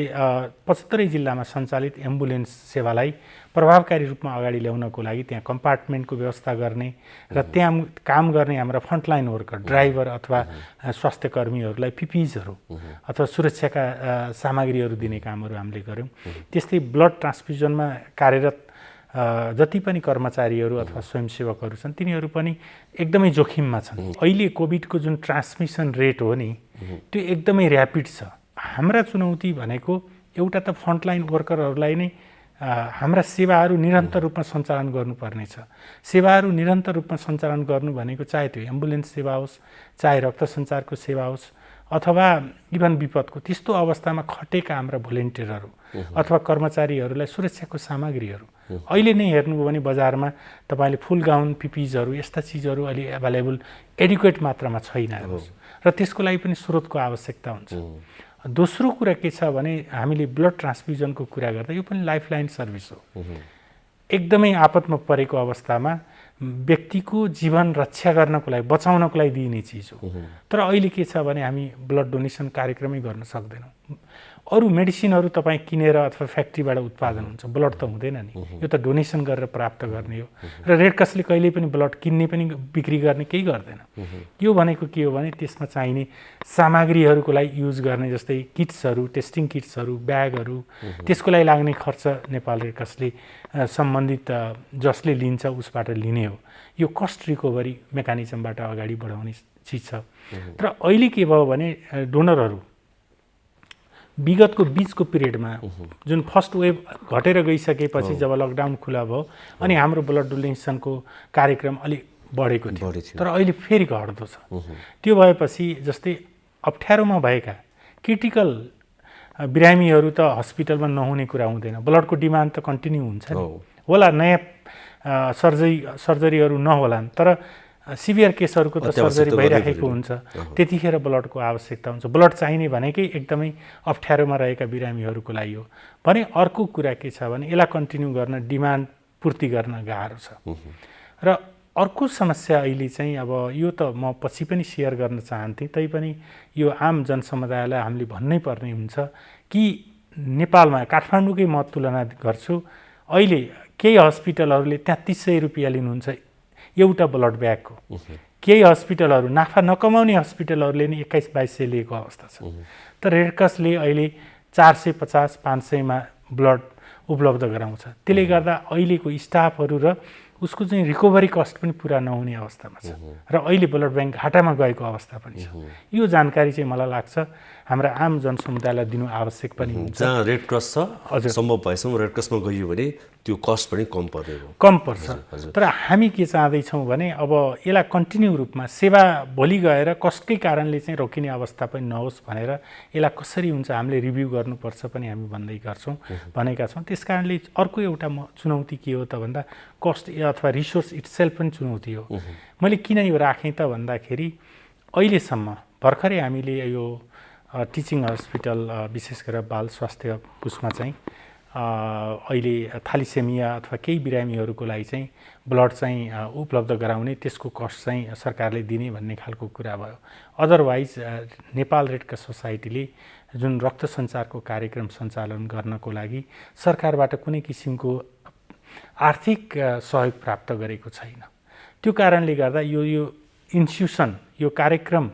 75 जिल्लामा सञ्चालित एम्बुलेन्स सेवालाई प्रभावकारी रूपमा अगाडि ल्याउनको लागि त्यहाँ कम्पार्टमेन्टको व्यवस्था गर्ने र त्यहाँ काम गर्ने हाम्रा फ्रन्टलाइन वर्कर, ड्राइभर अथवा स्वास्थ्य कर्मीहरूलाई पिपिजहरू अथवा सुरक्षाका सामग्रीहरू दिने कामहरू हामीले गऱ्यौँ। त्यस्तै ब्लड ट्रान्सफ्युजनमा कार्यरत जति पनि कर्मचारीहरू अथवा स्वयंसेवकहरू छन् तिनीहरू पनि एकदमै जोखिममा छन्। अहिले कोभिडको जुन ट्रान्समिसन रेट हो नि, त्यो एकदमै ऱ्यापिड छ। हाम्रा चुनौती भनेको एउटा त फ्रन्टलाइन वर्करहरूलाई नै हाम्रा सेवाहरू निरन्तर रूपमा सञ्चालन गर्नुपर्ने छ। सेवाहरू निरन्तर रूपमा सञ्चालन गर्नु भनेको चाहे त्यो एम्बुलेन्स सेवा होस्, चाहे रक्त सञ्चारको सेवा होस् अथवा इभन विपदको, त्यस्तो अवस्थामा खटेका हाम्रा भोलिन्टियरहरू अथवा कर्मचारीहरूलाई सुरक्षाको सामग्रीहरू अहिले नै हेर्नुभयो भने बजारमा तपाईँले फुल गाउन, पिपिजहरू यस्ता चिजहरू अहिले एभाइलेबल एडिक्वेट मात्रामा छैन र त्यसको लागि पनि स्रोतको आवश्यकता हुन्छ। दोस्रो कुरा के छ भने हामीले ब्लड ट्रान्सफ्युजनको कुरा गर्दा यो पनि लाइफलाइन सर्भिस हो। एकदमै आपतमा परेको अवस्थामा व्यक्तिको जीवन रक्षा गर्नको लागि, बचाउनको लागि दिइने चिज हो। तर अहिले के छ भने हामी ब्लड डोनेसन कार्यक्रमै गर्न सक्दैनौँ। अरू मेडिसिनहरू तपाईँ किनेर अथवा फ्याक्ट्रीबाट उत्पादन हुन्छ, ब्लड त हुँदैन नि, यो त डोनेसन गरेर प्राप्त गर्ने हो। र रेड क्रसले कहिल्यै पनि ब्लड किन्ने पनि बिक्री गर्ने केही गर्दैन। यो भनेको के हो भने त्यसमा चाहिने सामग्रीहरूको लागि युज गर्ने, जस्तै किट्सहरू, टेस्टिङ किट्सहरू, ब्यागहरू, त्यसको लागि लाग्ने खर्च नेपाल रेड क्रसले सम्बन्धित जसले लिन्छ उसबाट लिने हो। यो कस्ट रिकभरी मेकानिजमबाट अगाडि बढाउने चिज छ। तर अहिले के भयो भने डोनरहरू विगतको बिचको पिरियडमा जुन फर्स्ट वेभ घटेर गइसकेपछि जब लकडाउन खुला भयो अनि हाम्रो ब्लड डोनेसनको कार्यक्रम अलिक बढेको थियो, तर अहिले फेरि घट्दो छ। त्यो भएपछि जस्तै अप्ठ्यारोमा भएका क्रिटिकल बिरामीहरू त हस्पिटलमा नहुने कुरा हुँदैन, ब्लडको डिमान्ड त कन्टिन्यू हुन्छ नि, होला नयाँ सर्जरीहरू नहोलान्, तर सिभियर केसहरूको त सर्जरी भइराखेको हुन्छ, त्यतिखेर ब्लडको आवश्यकता हुन्छ। ब्लड चाहिने भनेकै एकदमै अप्ठ्यारोमा रहेका बिरामीहरूको लागि हो भने अर्को कुरा के छ भने यसलाई कन्टिन्यू गर्न, डिमान्ड पूर्ति गर्न गाह्रो छ। र अर्को समस्या अहिले चाहिँ अब यो त म पछि पनि सेयर गर्न चाहन्थेँ, तैपनि यो आम जनसमुदायलाई हामीले भन्नै पर्ने हुन्छ कि नेपालमा, काठमाडौँकै म तुलना गर्छु, अहिले केही हस्पिटलहरूले त्यहाँ 300 रुपियाँ लिनुहुन्छ एउटा ब्लड ब्यागको। केही हस्पिटलहरू, नाफा नकमाउने हस्पिटलहरूले नै 2100-2200 लिएको अवस्था छ। तर रेड क्रसले अहिले 450-500मा ब्लड उपलब्ध गराउँछ। त्यसले गर्दा अहिलेको स्टाफहरू र उसको चाहिँ रिकभरी कस्ट पनि पुरा नहुने अवस्थामा छ र अहिले ब्लड ब्याङ्क घाटामा गएको अवस्था पनि छ। यो जानकारी चाहिँ मलाई लाग्छ हाम्रा आम जनसमुदायलाई दिनु आवश्यक पनि हुन्छ। जहाँ रेड क्रस छ, हजुर, सम्भव भएसम्म रेड क्रसमा गइयो भने त्यो कस्ट पनि कम पर्छ। तर हामी के चाहँदैछौँ भने अब यसलाई कन्टिन्यू रूपमा सेवा भोलि गएर कस्टकै कारणले चाहिँ रोकिने अवस्था पनि नहोस् भनेर यसलाई कसरी हुन्छ हामीले रिभ्यू गर्नुपर्छ पनि हामी भनेका छौँ। त्यस कारणले अर्को एउटा चुनौती के हो त भन्दा कस्ट अथवा रिसोर्स इट्सेल्फ पनि चुनौती हो। मैले किन यो राखेँ त भन्दाखेरि अहिलेसम्म भर्खरै हामीले यो टिचिङ हस्पिटल विशेष गरेर बाल स्वास्थ्य उसमा चाहिँ अहिले थ्यालेसेमिया अथवा केही बिरामीहरूको लागि चाहिँ ब्लड चाहिँ उपलब्ध गराउने त्यसको कस्ट चाहिँ सरकारले दिने भन्ने खालको कुरा भयो। अदरवाइज नेपाल रेड क्रस सोसाइटीले जुन रक्त सञ्चारको कार्यक्रम सञ्चालन गर्नको लागि सरकारबाट कुनै किसिमको आर्थिक सहयोग प्राप्त गरेको छैन। त्यो कारणले गर्दा यो इन्स्टिट्युसन यो कार्यक्रम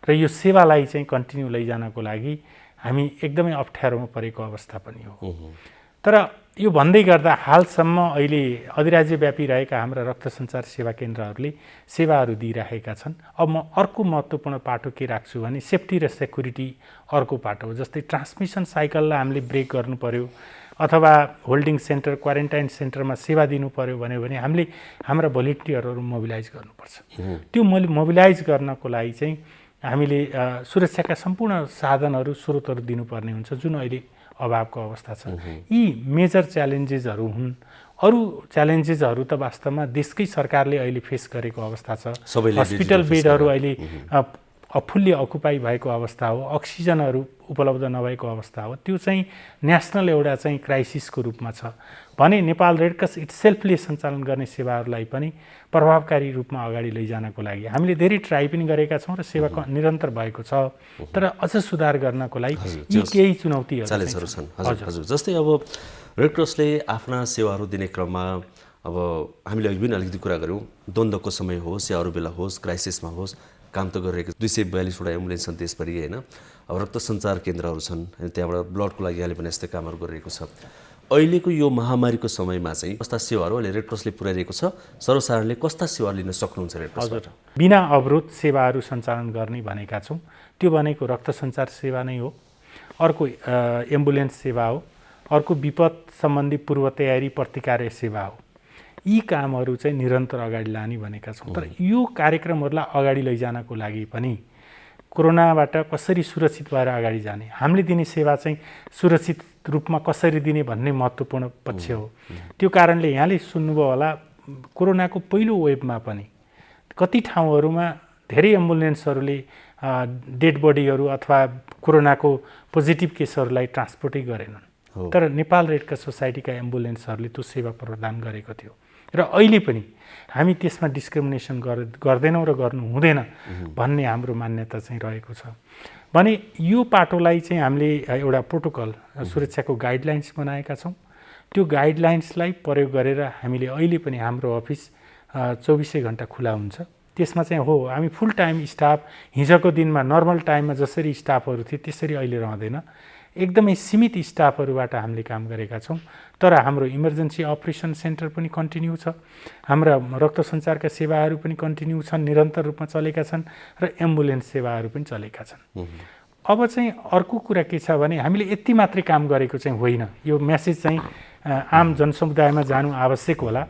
र यो सेवालाई चाहिँ कन्टिन्यू लैजानको लागि हामी एकदमै अप्ठ्यारोमा परेको अवस्था पनि हो। तर यो भन्दै गर्दा हालसम्म अहिले अधिराज्यव्यापी रहेका हाम्रा रक्त सञ्चार सेवा केन्द्रहरूले सेवाहरू दिइराखेका छन्। अब म अर्को महत्त्वपूर्ण पाटो के राख्छु भने सेफ्टी र सेक्युरिटी अर्को पाटो हो। जस्तै ट्रान्समिसन साइकललाई हामीले ब्रेक गर्नु पर्यो अथवा होल्डिङ सेन्टर क्वारेन्टाइन सेन्टरमा सेवा दिनु पर्यो भने हामीले हाम्रा भोलिन्टियरहरू मोबिलाइज गर्नुपर्छ। त्यो मोबिलाइज गर्नको लागि चाहिँ हामीले सुरक्षाका सम्पूर्ण साधनहरू स्रोतहरू दिनुपर्ने हुन्छ, जुन अहिले अभावको अवस्था छ। यी मेजर च्यालेन्जेसहरू हुन्। अरू च्यालेन्जेसहरू त वास्तवमा देशकै सरकारले अहिले फेस गरेको अवस्था छ। हस्पिटल बेडहरू अहिले फुल्ली अकुपाई भएको अवस्था हो, अक्सिजनहरू उपलब्ध नभएको अवस्था हो। त्यो चाहिँ नेसनल एउटा चाहिँ क्राइसिसको रूपमा छ भने नेपाल रेड क्रस इट्सेल्फले सञ्चालन गर्ने सेवाहरूलाई पनि प्रभावकारी रूपमा अगाडि लैजानको लागि हामीले धेरै ट्राई पनि गरेका छौँ र सेवा निरन्तर भएको छ। तर अझ सुधार गर्नको लागि यी केही चुनौतीहरू छन्। हजुर, जस्तै अब रेड क्रसले आफ्ना सेवाहरू दिने क्रममा अब हामीले अघि पनि अलिकति कुरा गऱ्यौँ, द्वन्द्वको समय होस् या अरू बेला होस्, क्राइसिसमा होस्, काम त गरिरहेको 242वटा एम्बुलेन्स छन् देशभरि होइन। अब रक्त सञ्चार केन्द्रहरू छन्, त्यहाँबाट ब्लडको लागि अहिले पनि यस्तै कामहरू गरिरहेको छ। अहिलेको यो महामारीको समयमा चाहिँ कस्ता सेवाहरू अहिले रेड क्रसले पुर्याइरहेको छ, सर्वसाधारणले कस्ता सेवा लिन सक्नुहुन्छ रेड क्रसबाट? बिना अवरोध सेवाहरू सञ्चालन गर्ने भनेका छौँ। त्यो भनेको रक्त सञ्चार सेवा नै हो, अर्को एम्बुलेन्स सेवा हो, अर्को विपद सम्बन्धी पूर्व तयारी प्रतिकार्य सेवा हो। यी कामहरू चाहिँ निरन्तर अगाडि लाने भनेका छौँ। तर यो कार्यक्रमहरूलाई अगाडि लैजानको लागि पनि कोरोनाबाट कसरी सुरक्षित भएर अगाडि जाने, हामीले दिने सेवा चाहिँ सुरक्षित रूपमा कसरी दिने भन्ने महत्त्वपूर्ण पक्ष हो। त्यो कारणले यहाँले सुन्नुभयो होला, कोरोनाको पहिलो वेभमा पनि कति ठाउँहरूमा धेरै एम्बुलेन्सहरूले डेड बडीहरू अथवा कोरोनाको पोजिटिभ केसहरूलाई ट्रान्सपोर्टै गरेनन्। तर नेपाल रेड क्रस सोसाइटीका एम्बुलेन्सहरूले त्यो सेवा प्रदान गरेको थियो र अहिले पनि हामी त्यसमा डिस्क्रिमिनेसन गर्दैनौँ र गर्नु हुँदैन भन्ने हाम्रो मान्यता चाहिँ रहेको छ। भने यो पाटोलाई चाहिँ हामीले एउटा प्रोटोकल सुरक्षाको गाइडलाइन्स बनाएका छौँ। त्यो गाइडलाइन्सलाई प्रयोग गरेर हामीले अहिले पनि हाम्रो अफिस 24 घन्टा खुला हुन्छ। त्यसमा चाहिँ हो हामी फुल टाइम स्टाफ, हिजोको दिनमा नर्मल टाइममा जसरी स्टाफहरू थिए त्यसरी अहिले रहँदैन, एकदमै सीमित स्टाफहरूबाट हामीले काम गरेका छौँ। तर हाम्रो इमर्जेन्सी अपरेसन सेन्टर पनि कन्टिन्यू छ, हाम्रा रक्त सञ्चारका सेवाहरू पनि कन्टिन्यू छन्, निरन्तर रूपमा चलेका छन् र एम्बुलेन्स सेवाहरू पनि चलेका छन्। अब चाहिँ अर्को कुरा के छ भने हामीले यति मात्रै काम गरेको चाहिँ होइन। यो मेसेज चाहिँ आम जनसमुदायमा जानु आवश्यक होला।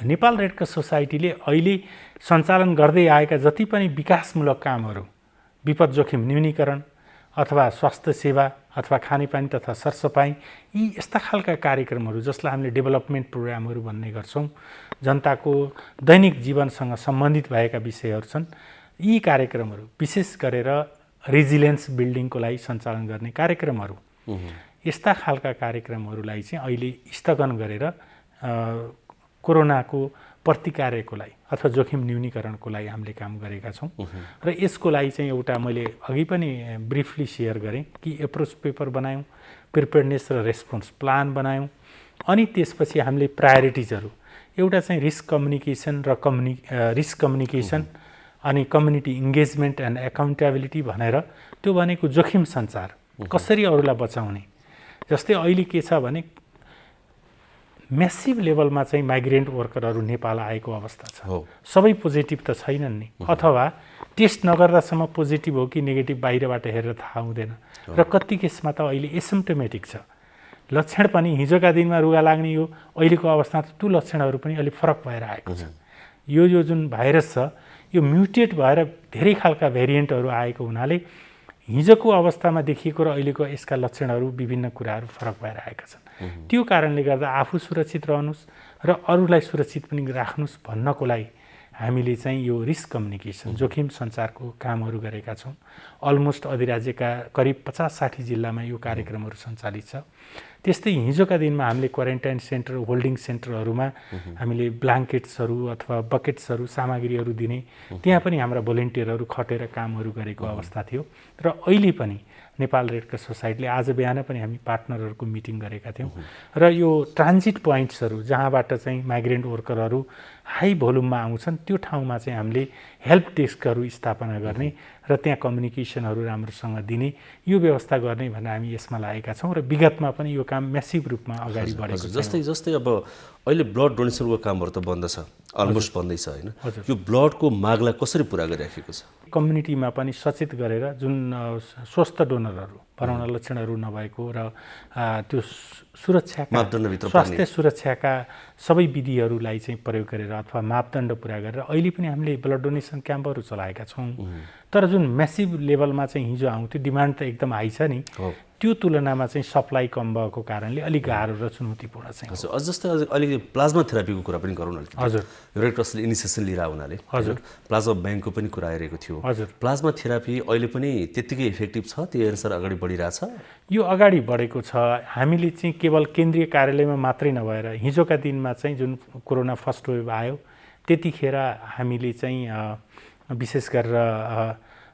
नेपाल रेड क्रस सोसाइटीले अहिले सञ्चालन गर्दै आएका जति पनि विकासमूलक कामहरू, विपद जोखिम न्यूनीकरण अथवा स्वास्थ्य सेवा अथवा खानेपानी तथा सरसफाइ, यी यस्ता खालका कार्यक्रमहरू जसलाई हामीले डेभलपमेन्ट प्रोग्रामहरू भन्ने गर्छौँ, जनताको दैनिक जीवनसँग सम्बन्धित भएका विषयहरू छन्। यी कार्यक्रमहरू विशेष गरेर रेजिलियन्स बिल्डिङको लागि सञ्चालन गर्ने कार्यक्रमहरू, यस्ता खालका कार्यक्रमहरूलाई चाहिँ अहिले स्थगन गरेर कोरोनाको प्रतिकार्यको लागि अथवा जोखिम न्यूनीकरणको लागि हामीले काम गरेका छौँ। र यसको लागि चाहिँ एउटा मैले अघि पनि ब्रिफली सेयर गरेँ कि एप्रोच पेपर बनायौँ, प्रिपेयर्डनेस र रेस्पोन्स प्लान बनायौँ, अनि त्यसपछि हामीले प्रायोरिटिजहरू एउटा चाहिँ रिस्क कम्युनिकेसन र रिस्क कम्युनिकेसन अनि कम्युनिटी इङ्गेजमेन्ट एन्ड एकाउन्टेबिलिटी भनेर त्यो भनेको जोखिम सञ्चार कसरी अरूलाई बचाउने। जस्तै अहिले के छ भने म्यासिभ लेभलमा चाहिँ माइग्रेन्ट वर्करहरू नेपाल आएको अवस्था छ। सबै पोजिटिभ त छैनन् नि, अथवा टेस्ट नगर्दासम्म पोजिटिभ हो कि नेगेटिभ बाहिरबाट हेरेर थाहा हुँदैन। र कति केसमा त अहिले एसिम्प्टोमेटिक छ, लक्षण पनि हिजोका दिनमा रुगा लाग्ने हो, अहिलेको अवस्थामा त त्यो लक्षणहरू पनि अलिक फरक भएर आएको छ। यो जुन भाइरस छ यो म्युटेट भएर धेरै खालका भेरिएन्टहरू आएको हुनाले हिजोको अवस्थामा देखिएको र अहिलेको यसका लक्षणहरू विभिन्न कुराहरू फरक भएर आएका छन्। त्यो कारणले गर्दा आफू सुरक्षित रहनुहोस् र अरूलाई सुरक्षित पनि राख्नुहोस् भन्नको लागि हामीले चाहिँ यो रिस्क कम्युनिकेसन जोखिम सञ्चारको कामहरू गरेका छौँ। अलमोस्ट अधिराज्यका करिब 50-60 जिल्लामा यो कार्यक्रमहरू सञ्चालित छ। त्यस्तै हिजोका दिनमा हामीले क्वारेन्टाइन सेन्टर होल्डिङ सेन्टरहरूमा हामीले ब्ल्याङ्केट्सहरू अथवा बकेट्सहरू सामग्रीहरू दिने त्यहाँ पनि हाम्रा भोलिन्टियरहरू खटेर कामहरू गरेको अवस्था थियो। र अहिले पनि नेपाल रेड क्रस सोसाइटीले आज बिहान पनि हामी पार्टनरहरूको मिटिङ गरेका थियौँ र यो ट्रान्जिट पोइन्ट्सहरू जहाँबाट चाहिँ माइग्रेन्ट वर्करहरू हाई भोल्युममा आउँछन् त्यो ठाउँमा चाहिँ हामीले हेल्प डेस्कहरू स्थापना गर्ने र त्यहाँ कम्युनिकेसनहरू राम्रोसँग दिने यो व्यवस्था गर्ने भनेर हामी यसमा लागेका छौँ र विगतमा पनि यो काम म्यासिभ रूपमा अगाडि बढेको छ। जस्तै अब अहिले ब्लड डोनेसनको कामहरू त बन्द छ, अलमोस्ट बन्दैछ होइन, यो ब्लडको मागलाई कसरी पुरा गरिराखेको छ? कम्युनिटीमा पनि सचेत गरेर जुन स्वस्थ डोनरहरू भनौँ न लक्षणहरू नभएको र त्यो सुरक्षाका स्वास्थ्य सुरक्षाका सबै विधिहरूलाई चाहिँ प्रयोग गरेर अथवा मापदण्ड पुरा गरेर अहिले पनि हामीले ब्लड डोनेसन क्याम्पहरू चलाएका छौँ। तर जुन म्यासिभ लेभलमा चाहिँ हिजो आउँथ्यो डिमान्ड त एकदम हाई छ नि, त्यो तुलनामा चाहिँ सप्लाई कम भएको कारणले अलिक गाह्रो र चुनौतीपूर्ण चाहिँ। हजुर, अझ जस्तै अलिकति प्लाज्मा थेरापीको कुरा पनि गरौँ न। हजुर, रेड क्रसले इनिसिएसन लिएर हुनाले हजुर प्लाज्मा ब्याङ्कको पनि कुरा आइरहेको थियो। हजुर, प्लाज्मा थेरापी अहिले पनि त्यत्तिकै इफेक्टिभ छ, त्यही अनुसार अगाडि बढिरहेछ? यो अगाडि बढेको छ। हामीले चाहिँ केवल केन्द्रीय कार्यालयमा मात्रै नभएर हिजोका दिनमा चाहिँ जुन कोरोना फर्स्ट वेभ आयो त्यतिखेर हामीले चाहिँ विशेष गरेर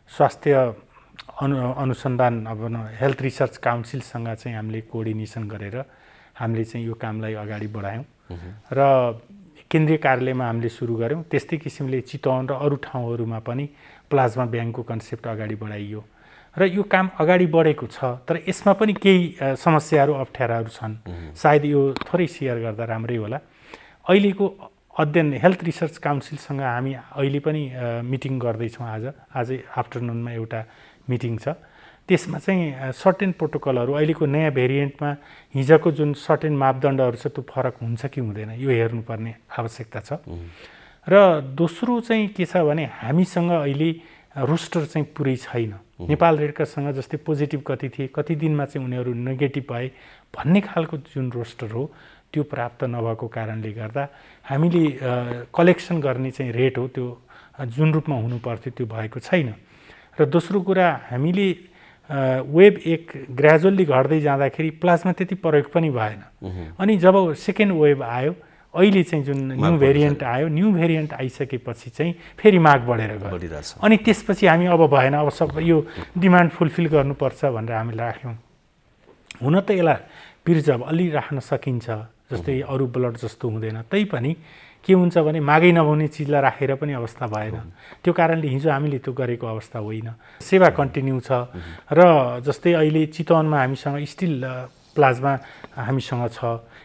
स्वास्थ्य अनुसन्धान अब हेल्थ रिसर्च काउन्सिलसँग चाहिँ हामीले कोअर्डिनेसन गरेर हामीले चाहिँ यो कामलाई अगाडि बढायौँ र केन्द्रीय कार्यालयमा हामीले सुरु गऱ्यौँ। त्यस्तै किसिमले चितवन र अरू ठाउँहरूमा पनि प्लाज्मा ब्याङ्कको कन्सेप्ट अगाडि बढाइयो र यो काम अगाडि बढेको छ। तर यसमा पनि केही समस्याहरू अप्ठ्याराहरू छन्, सायद यो थोरै सेयर गर्दा राम्रै होला। अहिलेको अध्ययन हेल्थ रिसर्च काउन्सिलसँग हामी अहिले पनि मिटिङ गर्दैछौँ। आज आफ्टरनुनमा एउटा मिटिङ छ, त्यसमा चाहिँ सर्टेन प्रोटोकलहरू अहिलेको नयाँ भेरिएन्टमा हिजोको जुन सर्टेन मापदण्डहरू छ त्यो फरक हुन्छ कि हुँदैन यो हेर्नुपर्ने आवश्यकता छ। र दोस्रो चाहिँ के छ भने हामीसँग अहिले रोस्टर चाहिँ पुरै छैन। नेपाल रेड क्रससँग जस्तै पोजिटिभ कति थिए, कति दिनमा चाहिँ उनीहरू नेगेटिभ भए भन्ने खालको जुन रोस्टर हो त्यो प्राप्त नभएको कारणले गर्दा हामीले कलेक्सन गर्ने चाहिँ रेट हो त्यो जुन रूपमा हुनुपर्थ्यो त्यो भएको छैन। र दोस्रो कुरा हामीले वेभ एक ग्रेजुअल्ली घट्दै जाँदाखेरि प्लाज्मा त्यति प्रयोग पनि भएन। अनि जब सेकेन्ड वेभ आयो अहिले चाहिँ जुन न्यू भेरिएन्ट आयो, न्यू भेरिएन्ट आइसकेपछि चाहिँ फेरि माग बढेर गयो। अनि त्यसपछि हामी अब भएन, अब सब यो डिमान्ड फुलफिल गर्नुपर्छ भनेर हामीले राख्यौँ। हुन त यसलाई प्रिजर्भ अलि राख्न सकिन्छ, जस्तै अरू ब्लड जस्तो हुँदैन, तैपनि के हुन्छ भने मागै नहुने चिजलाई राखेर पनि अवस्था भएन। त्यो कारणले हिजो हामीले त्यो गरेको अवस्था होइन, सेवा कन्टिन्यू छ। र जस्तै अहिले चितवनमा हामीसँग स्टिल प्लाज्मा हामीसँग छ,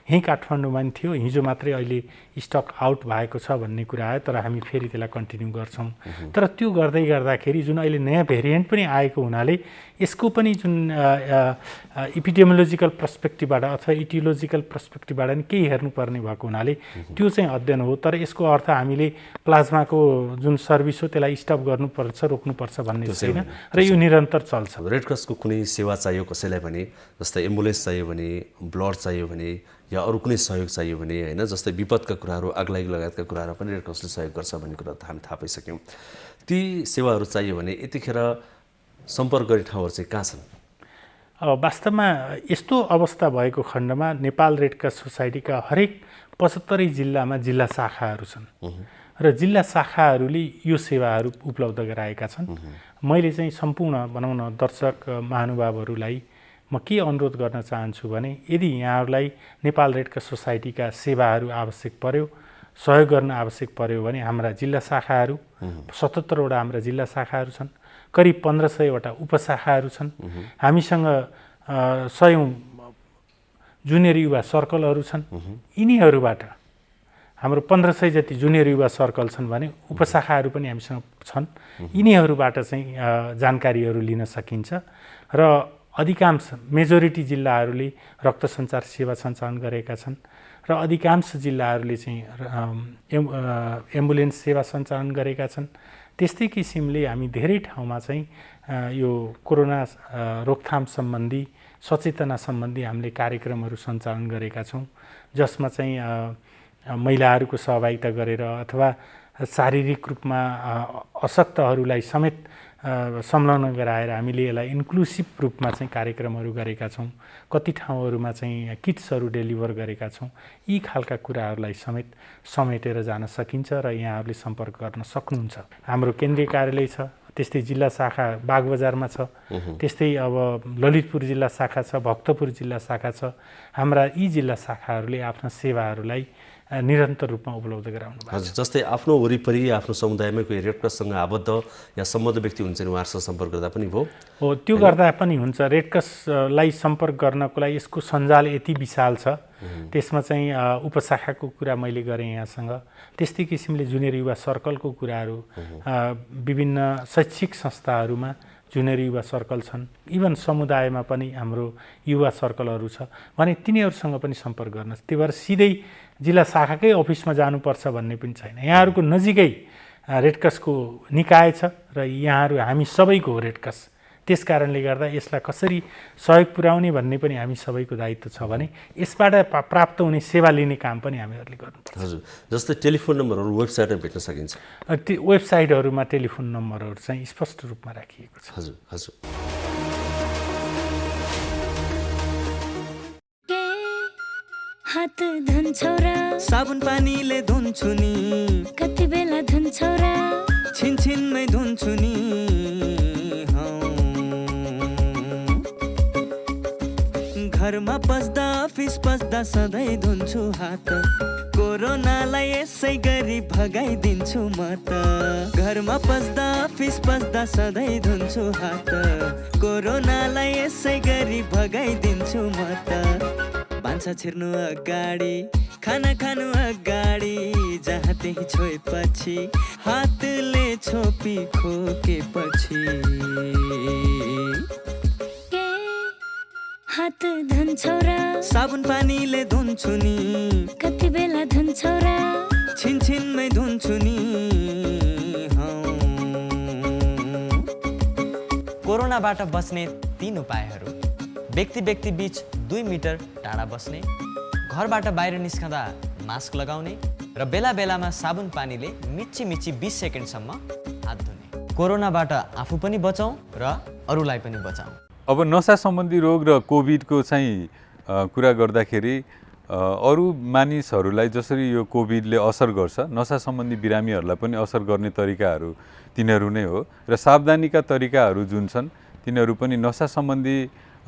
यहीँ काठमाडौँमा पनि थियो, हिजो मात्रै अहिले स्टक आउट भएको छ भन्ने कुरा आयो, तर हामी फेरि त्यसलाई कन्टिन्यू गर्छौँ। तर त्यो गर्दै गर्दाखेरि जुन अहिले नयाँ भेरिएन्ट पनि आएको हुनाले यसको पनि जुन इपिडेमियोलोजिकल पर्सपेक्टिभबाट अथवा इटियोलोजिकल पर्सपेक्टिभबाट पनि केही हेर्नुपर्ने भएको हुनाले त्यो चाहिँ अध्ययन हो। तर यसको अर्थ हामीले प्लाज्माको जुन सर्भिस हो त्यसलाई स्टप गर्नुपर्छ, रोक्नुपर्छ भन्ने छैन र यो निरन्तर चल्छ। रेड क्रसको कुनै सेवा चाहियो कसैलाई भने, जस्तै एम्बुलेन्स चाहियो भने, ब्लड चाहियो भने या अरू कुनै सहयोग चाहियो भने होइन, जस्तै विपदका कुराहरू आगलागी लगायतका कुराहरू पनि रेड क्रसले सहयोग गर्छ भन्ने कुरा त हामी थाहा पाइसक्यौँ। ती सेवाहरू चाहियो भने यतिखेर सम्पर्क गर्ने ठाउँहरू चाहिँ कहाँ छन्? वास्तवमा यस्तो अवस्था भएको खण्डमा नेपाल रेड क्रस सोसाइटीका हरेक 75 जिल्लामा जिल्ला शाखाहरू छन् र जिल्ला शाखाहरूले यो सेवाहरू उपलब्ध गराएका छन्। मैले चाहिँ सम्पूर्ण भनौँ न दर्शक महानुभावहरूलाई म के अनुरोध गर्न चाहन्छु भने यदि यहाँहरूलाई नेपाल रेड क्रस सोसाइटीका सेवाहरू आवश्यक पर्यो, सहयोग गर्न आवश्यक पर्यो भने हाम्रा जिल्ला शाखाहरू 77वटा हाम्रा जिल्ला शाखाहरू छन्, करिब 1500वटा उपशाखाहरू छन्। हामीसँग 100 जुनियर युवा सर्कलहरू छन्। यिनीहरूबाट हाम्रो 1500 जति जुनियर युवा सर्कल छन् भने उपशाखाहरू पनि हामीसँग छन्। यिनीहरूबाट चाहिँ जानकारीहरू लिन सकिन्छ र अधिकांश मेजोरिटी जिल्लाहरूले रक्त सञ्चार सेवा सञ्चालन गरेका छन् र अधिकांश जिल्लाहरूले चाहिँ एम्बुलेन्स सेवा सञ्चालन गरेका छन्। त्यस्तै किसिमले हामी धेरै ठाउँमा चाहिँ यो कोरोना रोकथाम सम्बन्धी सचेतना सम्बन्धी हामीले कार्यक्रमहरू सञ्चालन गरेका छौँ, जसमा चाहिँ महिलाहरूको सहभागिता गरेर अथवा शारीरिक रूपमा अशक्तहरूलाई समेत संलग्न गराएर हामीले यसलाई इन्क्लुसिभ रूपमा चाहिँ कार्यक्रमहरू गरेका छौँ। कति ठाउँहरूमा चाहिँ किट्सहरू डेलिभर गरेका छौँ। यी खालका कुराहरूलाई समेत समेटेर जान सकिन्छ र यहाँहरूले सम्पर्क गर्न सक्नुहुन्छ। हाम्रो केन्द्रीय कार्यालय छ, त्यस्तै जिल्ला शाखा बागबजारमा छ, त्यस्तै अब ललितपुर जिल्ला शाखा छ, भक्तपुर जिल्ला शाखा छ। हाम्रा यी जिल्ला शाखाहरूले आफ्ना सेवाहरूलाई निरन्तर रूपमा उपलब्ध गराउनु भएको छ। हजुर, जस्तै आफ्नो वरिपरि आफ्नो समुदायमै कोही रेड क्रससँग आबद्ध या सम्बद्ध व्यक्ति हुन्छ नि, उहाँहरूसँग सम्पर्क गर्दा पनि भयो? हो, त्यो गर्दा पनि हुन्छ। रेड क्रसलाई सम्पर्क गर्नको लागि यसको सञ्जाल यति विशाल छ। त्यसमा चाहिँ उपशाखाको कुरा मैले गरेँ यहाँसँग। त्यस्तै किसिमले जुनियर युवा सर्कलको कुराहरू, विभिन्न शैक्षिक संस्थाहरूमा जुनियर युवा सर्कल छन्, इभन समुदायमा पनि हाम्रो युवा सर्कलहरू छ भने तिनीहरूसँग पनि सम्पर्क गर्न। त्यही भएर सिधै जिल्ला शाखाकै अफिसमा जानुपर्छ भन्ने पनि छैन। यहाँहरूको नजिकै रेड क्रसको निकाय छ र यहाँहरू हामी सबैको हो रेड क्रस। त्यस कारणले गर्दा यसलाई कसरी सहयोग पुर्याउने भन्ने पनि हामी सबैको दायित्व छ भने यसबाट प्राप्त हुने सेवा लिने काम पनि हामीहरूले गर्नुपर्छ। हजुर, जस्तै टेलिफोन नम्बरहरू वेबसाइटमा भेट्न सकिन्छ? त्यो वेबसाइटहरूमा टेलिफोन नम्बरहरू चाहिँ स्पष्ट रूपमा राखिएको छ। हजुर हजुर। हात धुन्छौ र साबुन पानीले धुन्छु नि, कति बेला धुन्छौ र छिनछिनमै धुन्छु नि। घरमा पस्दा अफिस पस्दा सधैँ धुन्छु हात, कोरोनालाई यसै गरी भगाइदिन्छु म त। घरमा पस्दा अफिस पस्दा सधैँ धुन्छु हात, कोरोनालाई यसै गरी भगाइदिन्छु म त। भान्सा छिर्नु अगाडि, खाना खानु अगाडि, जहाँ त्यही छोएपछि हातले छोपी खोकेपछि। हात धुन्छौ र साबुन पानीले धुन्छु नि, कति बेला धुन्छौ र छिनछिनमै धुन्छु नि। कोरोनाबाट बच्ने 3 उपायहरू: व्यक्ति व्यक्ति बीच 2 मिटर टाढा बस्ने, घरबाट बाहिर निस्कँदा मास्क लगाउने र बेला बेलामा साबुन पानीले मिची 20 सेकेन्डसम्म हात धुने। कोरोनाबाट आफू पनि बचाउँ र अरूलाई पनि बचाउँ। अब नसा सम्बन्धी रोग र कोभिडको चाहिँ कुरा गर्दाखेरि अरू मानिसहरूलाई जसरी यो कोभिडले असर गर्छ, नसा सम्बन्धी बिरामीहरूलाई पनि असर गर्ने तरिकाहरू तिनीहरू नै हो। र सावधानीका तरिकाहरू जुन छन् तिनीहरू पनि नसा सम्बन्धी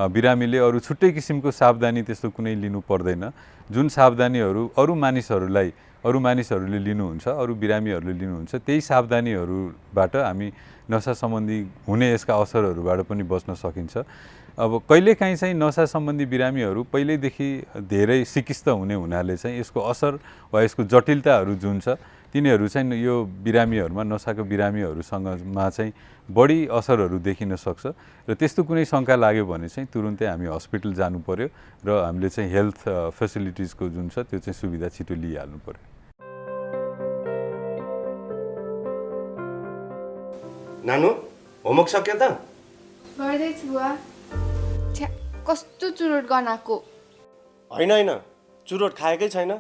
बिरामीले अरू छुट्टै किसिमको सावधानी त्यस्तो कुनै लिनु पर्दैन। जुन सावधानीहरू अरू मानिसहरूले लिनुहुन्छ, अरू बिरामीहरूले लिनुहुन्छ, त्यही सावधानीहरूबाट हामी नसा सम्बन्धी हुने यसका असरहरूबाट पनि बच्न सकिन्छ। अब कहिलेकाहीँ चाहिँ नसा सम्बन्धी बिरामीहरू पहिल्यैदेखि धेरै सिकिस्त हुनाले चाहिँ यसको असर वा यसको जटिलताहरू जुन छ तिनीहरू चाहिँ यो बिरामीहरूमा, नसाको बिरामीहरूसँगमा चाहिँ बढी असरहरू देखिन सक्छ। र त्यस्तो कुनै शङ्का लाग्यो भने चाहिँ तुरुन्तै हामी हस्पिटल जानु पर्यो र हामीले चाहिँ हेल्थ फेसिलिटिजको जुन छ त्यो चाहिँ सुविधा छिटो लिइहाल्नु पर्यो। नानु, होमवर्क सक्यो त? गर्दैछु बुवा। कस्तो चुरोट गनाएको। होइन, चुरोट खाएकै छैन।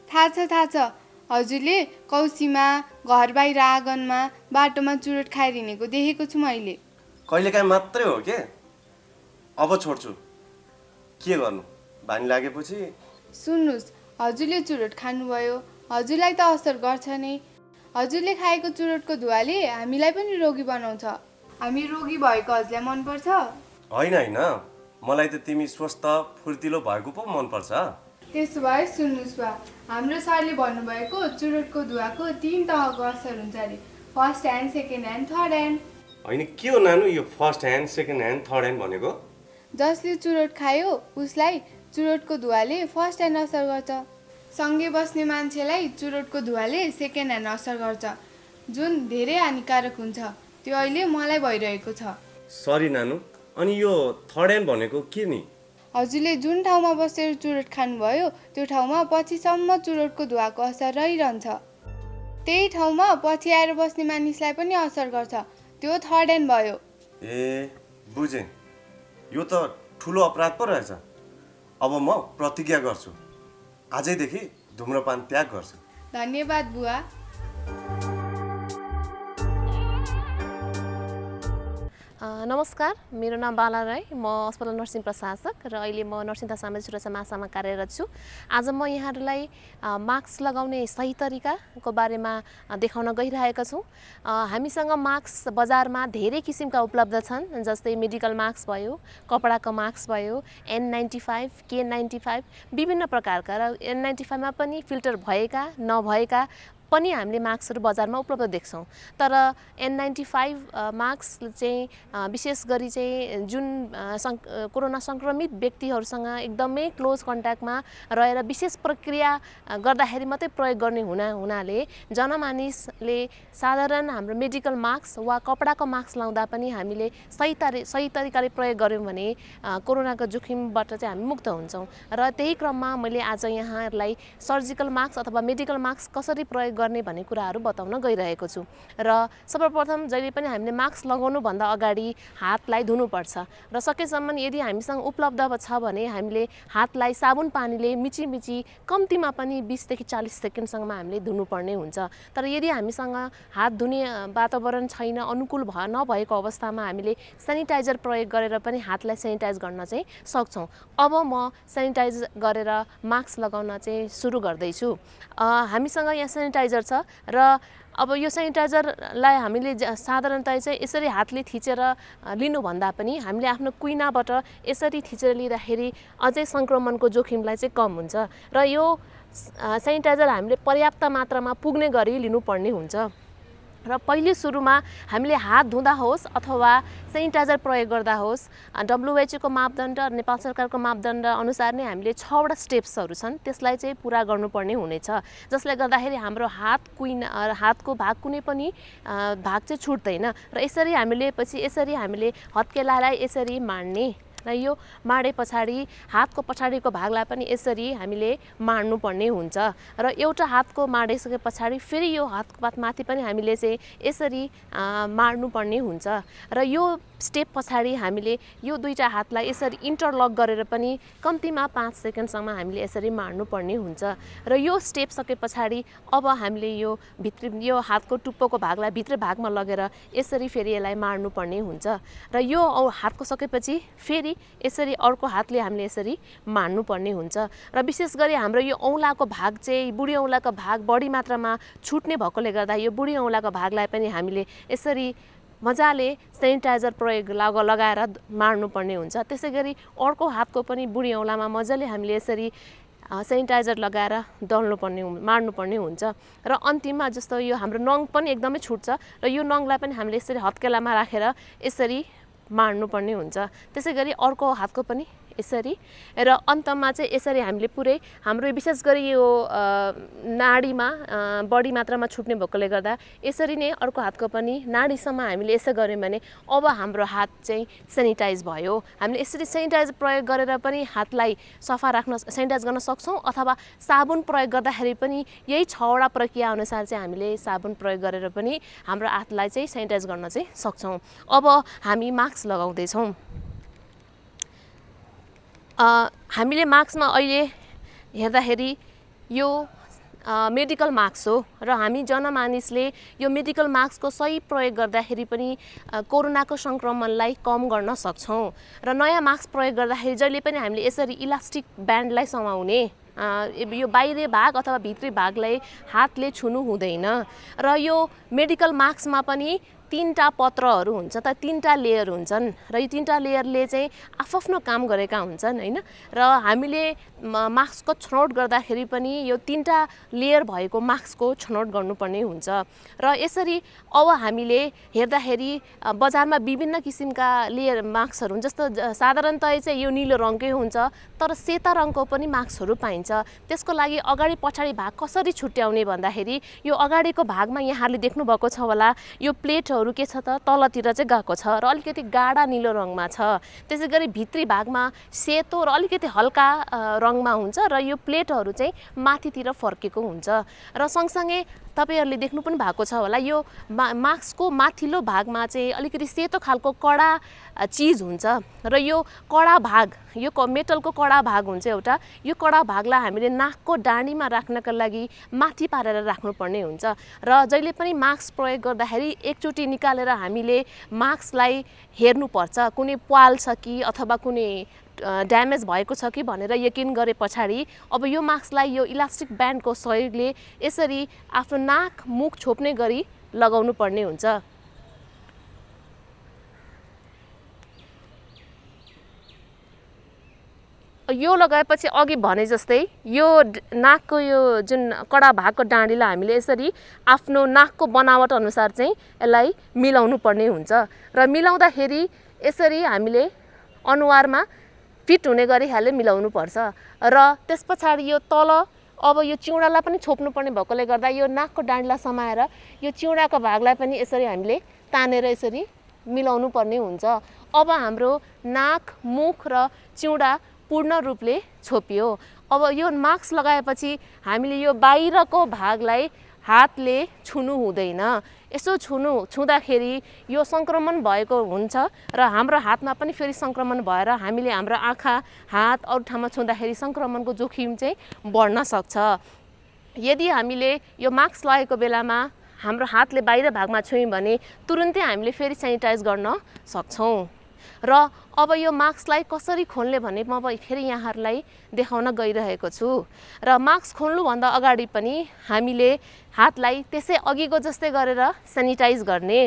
थाहा छ। हजुरले कौसीमा, घर बाहिर आँगनमा, बाटोमा चुरोट खाएर हिँडेको देखेको छु मैले। कहिलेकाहीँ मात्रै हो के? अब छोड्छु। के गर्नु, बानी लागेपछि। सुन्नुहोस्, हजुरले चुरोट खानुभयो, हजुरलाई त असर गर्छ नै। हजुरले खाएको चुरोटको धुवाले हामीलाई पनि रोगी बनाउँछ। हामी रोगी भएको हजुरलाई मनपर्छ? होइन, मलाई त तिमी स्वस्थ फुर्तिलो भएको पो मनपर्छ। त्यसो भए सुन्नुहोस् बा, हाम्रो सरले भन्नुभएको चुरोटको धुवाको 3 तहको असर हुन्छ अरे। First hand, second hand, third hand. होइन, के हो नानु यो first hand, second hand, third hand भनेको? जसले चुरोट खायो उसलाई चुरोटको धुवाले फर्स्ट ह्यान्ड असर गर्छ। सँगै बस्ने मान्छेलाई चुरोटको धुवाले सेकेन्ड ह्यान्ड असर गर्छ, जुन धेरै हानिकारक हुन्छ। त्यो अहिले मलाई भइरहेको छ। सरी नानु, अनि यो थर्ड ह्यान्ड भनेको के नि? हजुरले जुन ठाउँमा बसेर चुरोट खानुभयो त्यो ठाउँमा पछिसम्म चुरोटको धुवाको असर रहिरहन्छ। त्यही ठाउँमा पछि आएर बस्ने मानिसलाई पनि असर गर्छ। त्यो थर्ड ह्यान्ड भयो। ए, बुझेँ। यो त ठुलो अपराध पो रहेछ। अब म प्रतिज्ञा गर्छु, आजैदेखि धुम्रपान त्याग गर्छु। धन्यवाद बुवा। नमस्कार, मेरो नाम बाला राई, म अस्पताल नर्सिङ प्रशासक र अहिले म नर्सिङ तथा सामाजिक सुरक्षा महाशाखामा कार्यरत छु। आज म यहाँहरूलाई मास्क लगाउने सही तरिकाको बारेमा देखाउन गइरहेका छौँ। हामीसँग मास्क बजारमा धेरै किसिमका उपलब्ध छन्, जस्तै मेडिकल मास्क भयो, कपडाको मास्क भयो, N95, K95 विभिन्न प्रकारका, र N95 मा पनि फिल्टर भएका नभएका पनि हामीले मास्कहरू बजारमा उपलब्ध देख्छौँ। तर N95 मास्क चाहिँ विशेष गरी चाहिँ जुन कोरोना सङ्क्रमित व्यक्तिहरूसँग एकदमै क्लोज कन्ट्याक्टमा रहेर विशेष प्रक्रिया गर्दाखेरि मात्रै प्रयोग गर्ने हुनाले जनमानिसले साधारण हाम्रो मेडिकल मास्क वा कपडाको मास्क लाउँदा पनि हामीले सही तरिकाले प्रयोग गऱ्यौँ भने कोरोनाको जोखिमबाट चाहिँ हामी मुक्त हुन्छौँ। र त्यही क्रममा मैले आज यहाँहरूलाई सर्जिकल मास्क अथवा मेडिकल मास्क कसरी प्रयोग गर्ने भन्ने कुराहरू बताउन गइरहेको छु। र सर्वप्रथम जहिले पनि हामीले मास्क लगाउनुभन्दा अगाडि हातलाई धुनुपर्छ र सकेसम्म यदि हामीसँग उपलब्ध छ भने हामीले हातलाई साबुन पानीले मिची कम्तीमा पनि 20 देखि 40 सेकेन्डसम्ममा हामीले धुनुपर्ने हुन्छ। तर यदि हामीसँग हात धुने वातावरण छैन, अनुकूल नभएको अवस्थामा हामीले सेनिटाइजर प्रयोग गरेर पनि हातलाई सेनिटाइज गर्न चाहिँ सक्छौँ। अब म सेनिटाइज गरेर मास्क लगाउन चाहिँ सुरु गर्दैछु। हामीसँग यहाँ सेनिटाइजर छ र अब यो सेनिटाइजरलाई हामीले साधारणतया चाहिँ यसरी हातले थिचेर लिनुभन्दा पनि हामीले आफ्नो कुइनाबाट यसरी थिचेर लिँदाखेरि अझै सङ्क्रमणको जोखिमलाई चाहिँ कम हुन्छ। र यो सेनिटाइजर हामीले पर्याप्त मात्रामा पुग्ने गरी लिनुपर्ने हुन्छ। र पहिले सुरुमा हामीले हात धुँदा होस् अथवा सेनिटाइजर प्रयोग गर्दा होस्, WHO को मापदण्ड र नेपाल सरकारको मापदण्ड अनुसार नै हामीले 6 वटा स्टेप्सहरू छन्, त्यसलाई चाहिँ पुरा गर्नुपर्ने हुनेछ, जसले गर्दाखेरि हाम्रो हातको भाग कुनै पनि भाग चाहिँ छुट्दैन। र यसरी हामीले हत्केलालाई यसरी माड्ने र यो माडे पछाडि हातको पछाडिको भागलाई पनि यसरी हामीले माड्नुपर्ने हुन्छ। र एउटा हातको माडिसके पछाडि फेरि यो हातको माथि पनि हामीले चाहिँ यसरी माड्नुपर्ने हुन्छ। र यो स्टेप पछाडि हामीले यो दुईटा हातलाई यसरी इन्टरलक गरेर पनि कम्तीमा 5 सेकेन्डसम्म हामीले यसरी माड्नुपर्ने हुन्छ। र यो स्टेप सके पछाडि अब हामीले यो हातको टुप्पोको भागलाई भित्र भागमा लगेर यसरी फेरि यसलाई माड्नुपर्ने हुन्छ। र यो हातको सकेपछि फेरि यसरी अर्को हातले हामीले यसरी माड्नुपर्ने हुन्छ। र विशेष गरी हाम्रो यो औँलाको भाग चाहिँ बुढी औँलाको भाग बढी मात्रामा छुट्ने भएकोले गर्दा यो बुढी औँलाको भागलाई पनि हामीले यसरी मजाले सेनिटाइजर प्रयोग लगाएर माड्नुपर्ने हुन्छ। त्यसै गरी अर्को हातको पनि बुढी औँलामा मजाले हामीले यसरी सेनिटाइजर लगाएर माड्नुपर्ने हुन्छ। र अन्तिममा जस्तो यो हाम्रो नङ पनि एकदमै छुट्छ र यो नङलाई पनि हामीले यसरी हत्केलामा राखेर यसरी माड्नुपर्ने हुन्छ। त्यसै गरी अर्को हातको पनि यसरी, र अन्तमा चाहिँ यसरी हामीले पुरै हाम्रो विशेष गरी यो नाडीमा बढी मात्रामा छुट्ने भएकोले गर्दा यसरी नै अर्को हातको पनि नाडीसम्म हामीले यसो गऱ्यौँ भने अब हाम्रो हात चाहिँ सेनिटाइज भयो। हामीले यसरी सेनिटाइज प्रयोग गरेर पनि हातलाई सेनिटाइज गर्न सक्छौँ, अथवा साबुन प्रयोग गर्दाखेरि पनि यही 6 वटा प्रक्रिया अनुसार चाहिँ हामीले साबुन प्रयोग गरेर पनि हाम्रो हातलाई चाहिँ सेनिटाइज गर्न चाहिँ सक्छौँ। अब हामी मास्क लगाउँदैछौँ। हामीले मास्कमा अहिले हेर्दाखेरि यो मेडिकल मास्क हो र हामी जनमानिसले यो मेडिकल मास्कको सही प्रयोग गर्दाखेरि पनि कोरोनाको सङ्क्रमणलाई कम गर्न सक्छौँ। र नयाँ मास्क प्रयोग गर्दाखेरि जहिले पनि हामीले यसरी इलास्टिक ब्यान्डलाई समाउने, यो बाहिरी भाग अथवा भित्री भागलाई हातले छुनु हुँदैन। र यो मेडिकल मास्कमा पनि 3टा पत्रहरू हुन्छ, त 3टा लेयर हुन्छन् र यो 3टा लेयरले चाहिँ आफ्नो काम गरेका हुन्छन् हैन। र हामीले मास्कको छनौट गर्दाखेरि पनि यो 3टा लेयर भएको मास्कको छनौट गर्नुपर्ने हुन्छ। र यसरी अब हामीले हेर्दाखेरि बजारमा विभिन्न किसिमका लेयर मास्कहरू हुन्छ, जस्तो साधारणतया चाहिँ यो निलो रङकै हुन्छ, तर सेता रङको पनि मास्कहरू पाइन्छ। त्यसको लागि अगाडि पछाडि भाग कसरी छुट्याउने भन्दाखेरि यो अगाडिको भागमा यहाँले देख्नु भएको छ होला, यो प्लेटहरू के छ त तलतिर चाहिँ गएको छ र अलिकति गाढा निलो रङमा छ। त्यसै गरी भित्री भागमा सेतो र अलिकति हल्का रङमा हुन्छ र यो प्लेटहरू चाहिँ माथितिर फर्केको हुन्छ। र सँगसँगै तपाईहरुले देख्नु पनि भएको छ होला, यो मास्कको माथिल्लो भागमा चाहिँ अलिकति सेतो खालको कडा चीज हुन्छ र यो कडा भाग, यो मेटलको कडा भाग हुन्छ एउटा, यो कडा भागलाई भागलाई हामीले नाकको डाँडीमा राख्नका लागि माथि पारेर राख्नुपर्ने हुन्छ र जहिले पनि मास्क प्रयोग गर्दाखेरि एकचोटि निकालेर हामीले मास्कलाई हेर्नुपर्छ कुनै प्वाल छ कि अथवा कुनै ड्यामेज भएको छ कि भनेर यकिन गरे पछाडि अब यो मास्कलाई यो इलास्टिक ब्यान्डको सहयोगले यसरी आफ्नो नाक मुख छोप्ने गरी लगाउनु पर्ने हुन्छ। यो लगाएपछि अघि भने जस्तै यो नाकको यो जुन कडा भागको डाँडीलाई हामीले यसरी आफ्नो नाकको बनावट अनुसार चाहिँ यसलाई मिलाउनु पर्ने हुन्छ र मिलाउँदाखेरि यसरी हामीले अनुहारमा फिट हुने गरी हाले मिलाउनु पर्छ र त्यस पछाडि यो तल अब यो चिउडालाई पनि छोप्नु पर्ने भएकोले गर्दा यो नाकको डाँडीलाई समाएर यो चिउडाको भागलाई पनि यसरी हामीले तानेर यसरी मिलाउनु पर्ने हुन्छ। अब हाम्रो नाक मुख र चिउडा पूर्ण रूपले छोपियो। अब यो मास्क लगाएपछि हामीले यो बाहिरको भागलाई हातले छुनु हुँदैन। यसो छुँदाखेरि यो सङ्क्रमण भएको हुन्छ र हाम्रो हातमा पनि फेरि सङ्क्रमण भएर हामीले हाम्रो आँखा हात अरू ठाउँमा छुँदाखेरि सङ्क्रमणको जोखिम चाहिँ बढ्न सक्छ। यदि हामीले यो मास्क लगाएको बेलामा हाम्रो हातले बाहिर भागमा छुयौँ भने तुरुन्तै हामीले फेरि सेनिटाइज गर्न सक्छौँ। र अब यो मास्कलाई कसरी खोल्ने भने म फेरि यहाँहरूलाई देखाउन गइरहेको छु र मास्क खोल्नुभन्दा अगाडि पनि हामीले हातलाई त्यसै अघिको जस्तै गरेर सेनिटाइज गर्ने।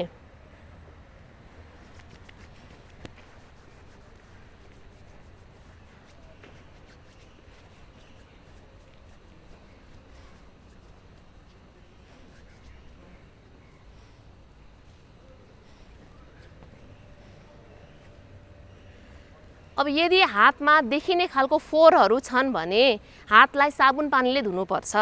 अब यदि हातमा देखिने खालको फोहोरहरू छन् भने हातलाई साबुन पानीले धुनुपर्छ।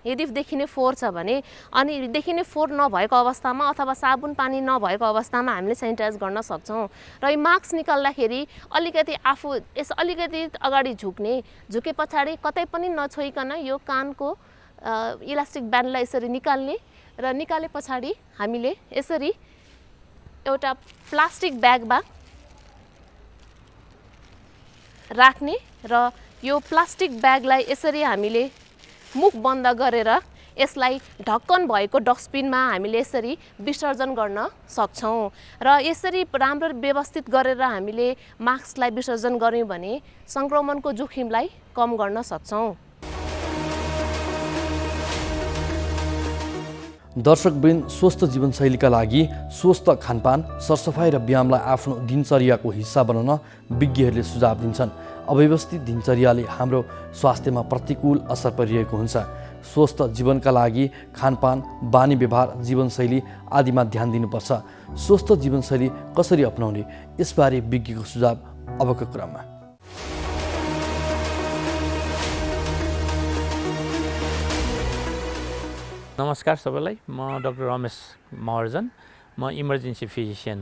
यदि देखिने फोहोर छ भने अनि देखिने फोहोर नभएको अवस्थामा अथवा साबुन पानी नभएको अवस्थामा हामीले सेनिटाइज गर्न सक्छौँ। र यो मास्क निकाल्दाखेरि अलिकति आफू यस अलिकति अगाडि झुके पछाडि कतै पनि नछोइकन यो कानको इलास्टिक ब्यान्डलाई यसरी निकाल्ने र निकाले पछाडि हामीले यसरी एउटा प्लास्टिक ब्यागमा राख्ने र यो प्लास्टिक ब्यागलाई यसरी हामीले मुख बन्द गरेर यसलाई ढक्कन भएको डस्टबिनमा हामीले यसरी विसर्जन गर्न सक्छौँ। र यसरी राम्रो व्यवस्थित गरेर हामीले मास्कलाई विसर्जन गर्यौँ भने सङ्क्रमणको जोखिमलाई कम गर्न सक्छौँ। दर्शकवृन्द, स्वस्थ जीवनशैलीका लागि स्वस्थ खानपान, सरसफाइ र व्यायामलाई आफ्नो दिनचर्याको हिस्सा बनाउन विज्ञहरूले सुझाव दिन्छन्। अव्यवस्थित दिनचर्याले हाम्रो स्वास्थ्यमा प्रतिकूल असर परिरहेको हुन्छ। स्वस्थ जीवनका लागि खानपान, बानी व्यवहार, जीवनशैली आदिमा ध्यान दिनुपर्छ। स्वस्थ जीवनशैली कसरी अपनाउने, यसबारे विज्ञको सुझाव अबको क्रममा। नमस्कार सबैलाई, म डाक्टर रमेश महर्जन, म इमर्जेन्सी फिजिसियन।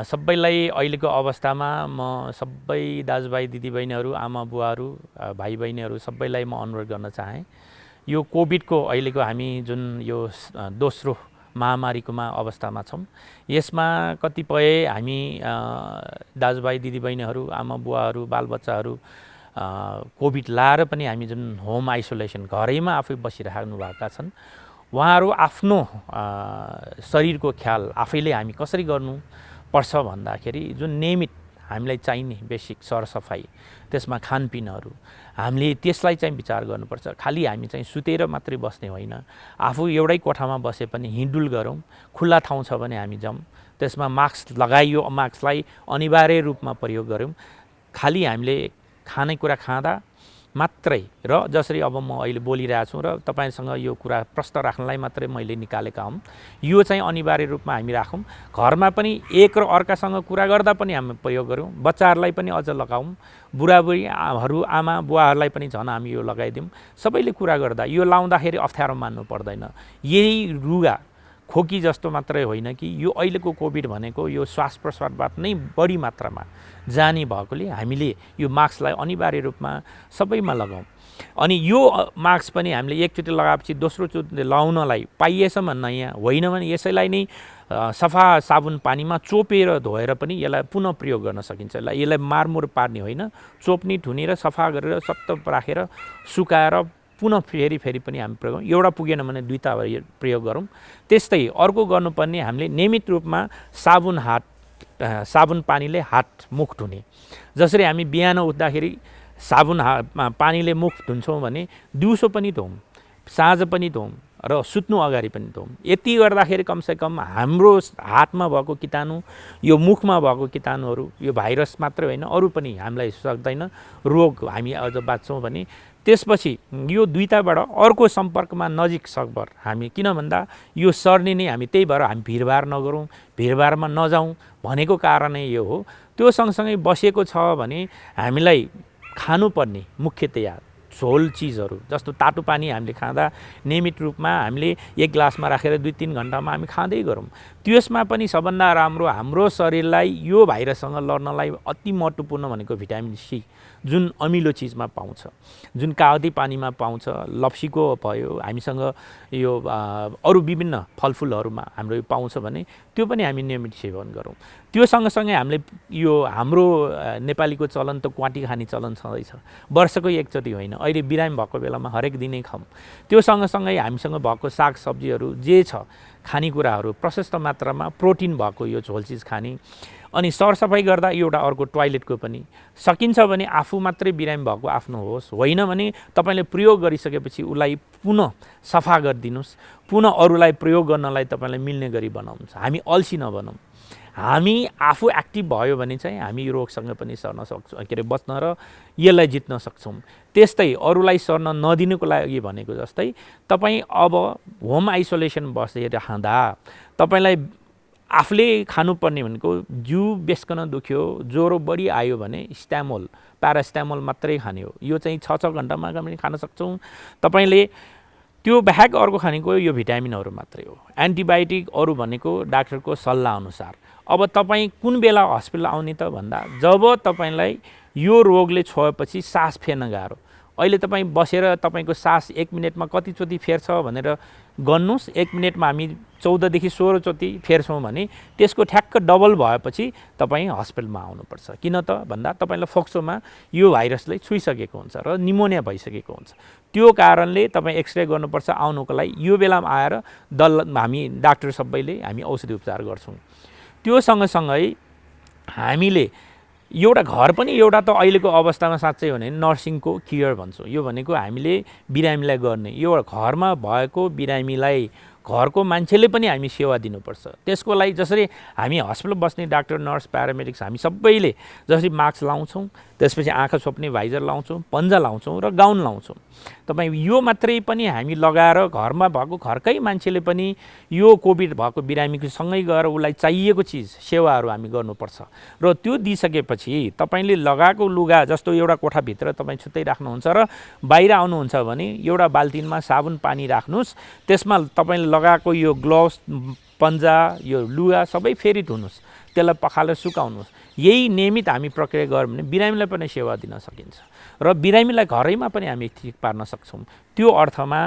सबैलाई अहिलेको अवस्थामा म सबै दाजुभाइ दिदीबहिनीहरू, आमा बुवाहरू, भाइ बहिनीहरू सबैलाई म अनुरोध गर्न चाहेँ, यो कोभिडको अहिलेको हामी जुन यो दोस्रो महामारीकोमा अवस्थामा छौँ, यसमा कतिपय हामी दाजुभाइ दिदीबहिनीहरू, आमा बुवाहरू, बालबच्चाहरू कोभिड लाएर पनि हामी जुन होम आइसोलेसन घरैमा आफै बसिराख्नु भएका छन्, उहाँहरू आफ्नो शरीरको ख्याल आफैले हामी कसरी गर्नुपर्छ भन्दाखेरि जुन नियमित हामीलाई चाहिने बेसिक सरसफाइ, त्यसमा खानपिनहरू हामीले त्यसलाई चाहिँ विचार गर्नुपर्छ। खालि हामी चाहिँ सुतेर मात्रै बस्ने होइन, आफू एउटै कोठामा बसे पनि हिँडडुल गरौँ, खुल्ला ठाउँ छ भने हामी जाउँ, त्यसमा मास्क लगाइयो, मास्कलाई अनिवार्य रूपमा प्रयोग गरौँ। खालि हामीले खानेकुरा खाँदा मात्रै र जसरी अब म अहिले बोलिरहेको छु र तपाईँसँग यो कुरा प्रश्न राख्नलाई मात्रै मैले निकालेका हौँ, यो चाहिँ अनिवार्य रूपमा हामी राखौँ। घरमा पनि एक र अर्कासँग कुरा गर्दा पनि हामी प्रयोग गरौँ, बच्चाहरूलाई पनि अझ लगाऊँ, बुढाबुढीहरू आमा बुवाहरूलाई पनि झन् हामी यो लगाइदिउँ। सबैले कुरा गर्दा यो लाउँदाखेरि अप्ठ्यारो मान्नु पर्दैन। यही रुगा खोकी जस्तो मात्रै होइन कि यो अहिलेको कोभिड भनेको यो श्वास प्रश्वासबाट नै बढी मात्रामा जाने भएकोले हामीले यो मास्कलाई अनिवार्य रूपमा सबैमा लगाऊँ। अनि यो मास्क पनि हामीले एकचोटि लगाएपछि दोस्रोचोटि लगाउनलाई पाइएछ भन्ने यहाँ होइन भने यसैलाई नै सफा साबुन पानीमा चोपेर धोएर पनि यसलाई पुनः प्रयोग गर्न सकिन्छ। यसलाई मारमुर पार्ने होइन, चोप्नी ठुनी र सफा गरेर सत्त राखेर सुकाएर पुनः फेरि पनि हामी प्रयोग गरौँ। एउटा पुगेन भने दुईटा प्रयोग गरौँ। त्यस्तै अर्को गर्नुपर्ने हामीले नियमित रूपमा साबुन पानीले हात मुख धुने। जसरी हामी बिहान उठ्दाखेरि पानीले मुख धुन्छौँ भने दिउँसो पनि धुौँ, साँझ पनि धुौँ र सुत्नु अगाडि पनि धुौँ। यति गर्दाखेरि कमसेकम हाम्रो हातमा भएको कीटाणु, यो मुखमा भएको कीटाणुहरू, यो भाइरस मात्रै होइन अरू पनि हामीलाई सक्दैन, रोग हामी अझ बाँच्छौँ भने त्यसपछि यो दुईटाबाट अर्को सम्पर्कमा नजिक सकभर हामी, किन भन्दा यो सर्ने नै हामी, त्यही भएर हामी भिडभाड नगरौँ, भिडभाडमा नजाउँ भनेको कारण नै यो हो। त्यो सँगसँगै बसेको छ भने हामीलाई खानुपर्ने मुख्यतया झोल चिजहरू जस्तो तातो पानी हामीले खाँदा नियमित रूपमा हामीले एक ग्लासमा राखेर 2-3 घण्टामा हामी खाँदै गरौँ। त्यसमा पनि सबभन्दा राम्रो हाम्रो शरीरलाई यो भाइरससँग लड्नलाई अति महत्त्वपूर्ण भनेको भिटामिन सी, जुन अमिलो चिजमा पाउँछ, जुन कागती पानीमा पाउँछ, लप्सीको भयो, हामीसँग यो अरू विभिन्न फलफुलहरूमा हाम्रो यो पाउँछ भने त्यो पनि हामी नियमित सेवन गरौँ। त्यो सँगसँगै हामीले यो हाम्रो नेपालीको चलन त क्वाटी खाने चलन छँदैछ, वर्षको एकचोटि होइन, अहिले बिरामी भएको बेलामा हरेक दिनै खाऊँ। त्यो सँगसँगै हामीसँग भएको सागसब्जीहरू जे छ खानेकुराहरू प्रशस्त मात्रामा प्रोटिन भएको यो झोल चिज खाने। अनि सरसफाइ गर्दा एउटा अर्को टोयलेटको पनि सकिन्छ भने आफू मात्रै बिरामी भएको आफ्नो होस्, होइन भने तपाईँले प्रयोग गरिसकेपछि उसलाई पुनः सफा गरिदिनुहोस्, पुनः अरूलाई प्रयोग गर्नलाई तपाईँलाई मिल्ने गरी बनाउनुहोस्। हामी अल्छी नबनौँ। हामी आफू एक्टिभ भयो भने चाहिँ हामी यो रोगसँग पनि सर्न सक्छौँ, बच्न र यसलाई जित्न सक्छौँ। त्यस्तै अरूलाई सर्न नदिनुको लागि भनेको जस्तै तपाईँ अब होम आइसोलेसन बसेर खाँदा तपाईँलाई आफूले खानुपर्ने भनेको जिउ बेस्कन दुख्यो, ज्वरो बढी आयो भने स्ट्यामोल, प्यारास्ट्यामोल मात्रै खाने हो। यो चाहिँ 6-6 घण्टामा पनि खान सक्छौँ। तपाईँले त्यो बाहेक अर्को खानेको यो भिटामिनहरू मात्रै हो। एन्टिबायोटिक अरू भनेको डाक्टरको सल्लाह अनुसार। अब तपाईँ कुन बेला हस्पिटल आउने त भन्दा जब तपाईँलाई यो रोगले छोएपछि सास फेर्न गाह्रो। अहिले तपाईँ बसेर तपाईँको सास 1 मिनटमा कतिचोटि फेर्छ भनेर गर्नुहोस्। 1 मिनटमा हामी 14 देखि 16 चोटि फेर्छौँ भने त्यसको ठ्याक्क डबल भएपछि तपाईँ हस्पिटलमा आउनुपर्छ। किन त भन्दा तपाईँलाई फोक्सोमा यो भाइरसले छुइसकेको हुन्छ र निमोनिया भइसकेको हुन्छ। त्यो कारणले तपाईँ एक्सरे गर्नुपर्छ। आउनुको लागि यो बेलामा आएर हामी डाक्टर सबैले हामी औषधि उपचार गर्छौँ। त्यो सँगसँगै हामीले एउटा घर पनि एउटा त अहिलेको अवस्थामा साँच्चै हो भने नर्सिङको केयर भन्छौँ। यो भनेको हामीले बिरामीलाई गर्ने, यो घरमा भएको बिरामीलाई घरको मान्छेले पनि हामी सेवा दिनुपर्छ। त्यसको लागि जसरी हामी हस्पिटल बस्ने डाक्टर, नर्स, प्यारामेडिक्स हामी सबैले जसरी मास्क लाउँछौँ, त्यसपछि आँखा छोप्ने भाइजर लाउँछौँ, पन्जा लाउँछौँ र गाउन लाउँछौँ। तपाईँ यो मात्रै पनि हामी लगाएर घरमा भएको घरकै मान्छेले पनि यो कोभिड भएको बिरामीको सँगै गएर उसलाई चाहिएको चिज सेवाहरू हामी गर्नुपर्छ। र त्यो दिइसकेपछि तपाईँले लगाएको लुगा जस्तो एउटा कोठाभित्र तपाईँ छुट्टै राख्नुहुन्छ र बाहिर आउनुहुन्छ भने एउटा बाल्टिनमा साबुन पानी राख्नुहोस्। त्यसमा तपाईँले लगाएको यो ग्लोभ्स, पन्जा, यो लुगा सबै फेरि धुनुहोस्, त्यसलाई पखालेर सुकाउनुहोस्। यही नियमित हामी प्रक्रिया गऱ्यौँ भने बिरामीलाई पनि सेवा दिन सकिन्छ र बिरामीलाई घरैमा पनि हामी ठिक पार्न सक्छौँ। त्यो अर्थमा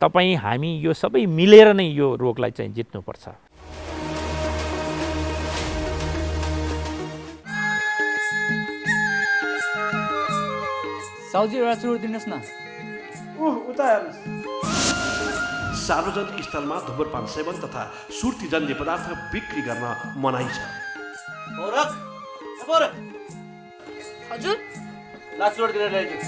तपाईँ हामी यो सबै मिलेर नै यो रोगलाई चाहिँ जित्नुपर्छ। साउजी एउटा चुरोट दिनुहोस् न। उता हेर्नुहोस्। सार्वजनिक स्थलमा धुम्रपान सेवन तथा सुर्तीजन्य पदार्थ बिक्री गर्न मनाइ छ। हजुर लाचुरोट किनेर ल्याइदिनु।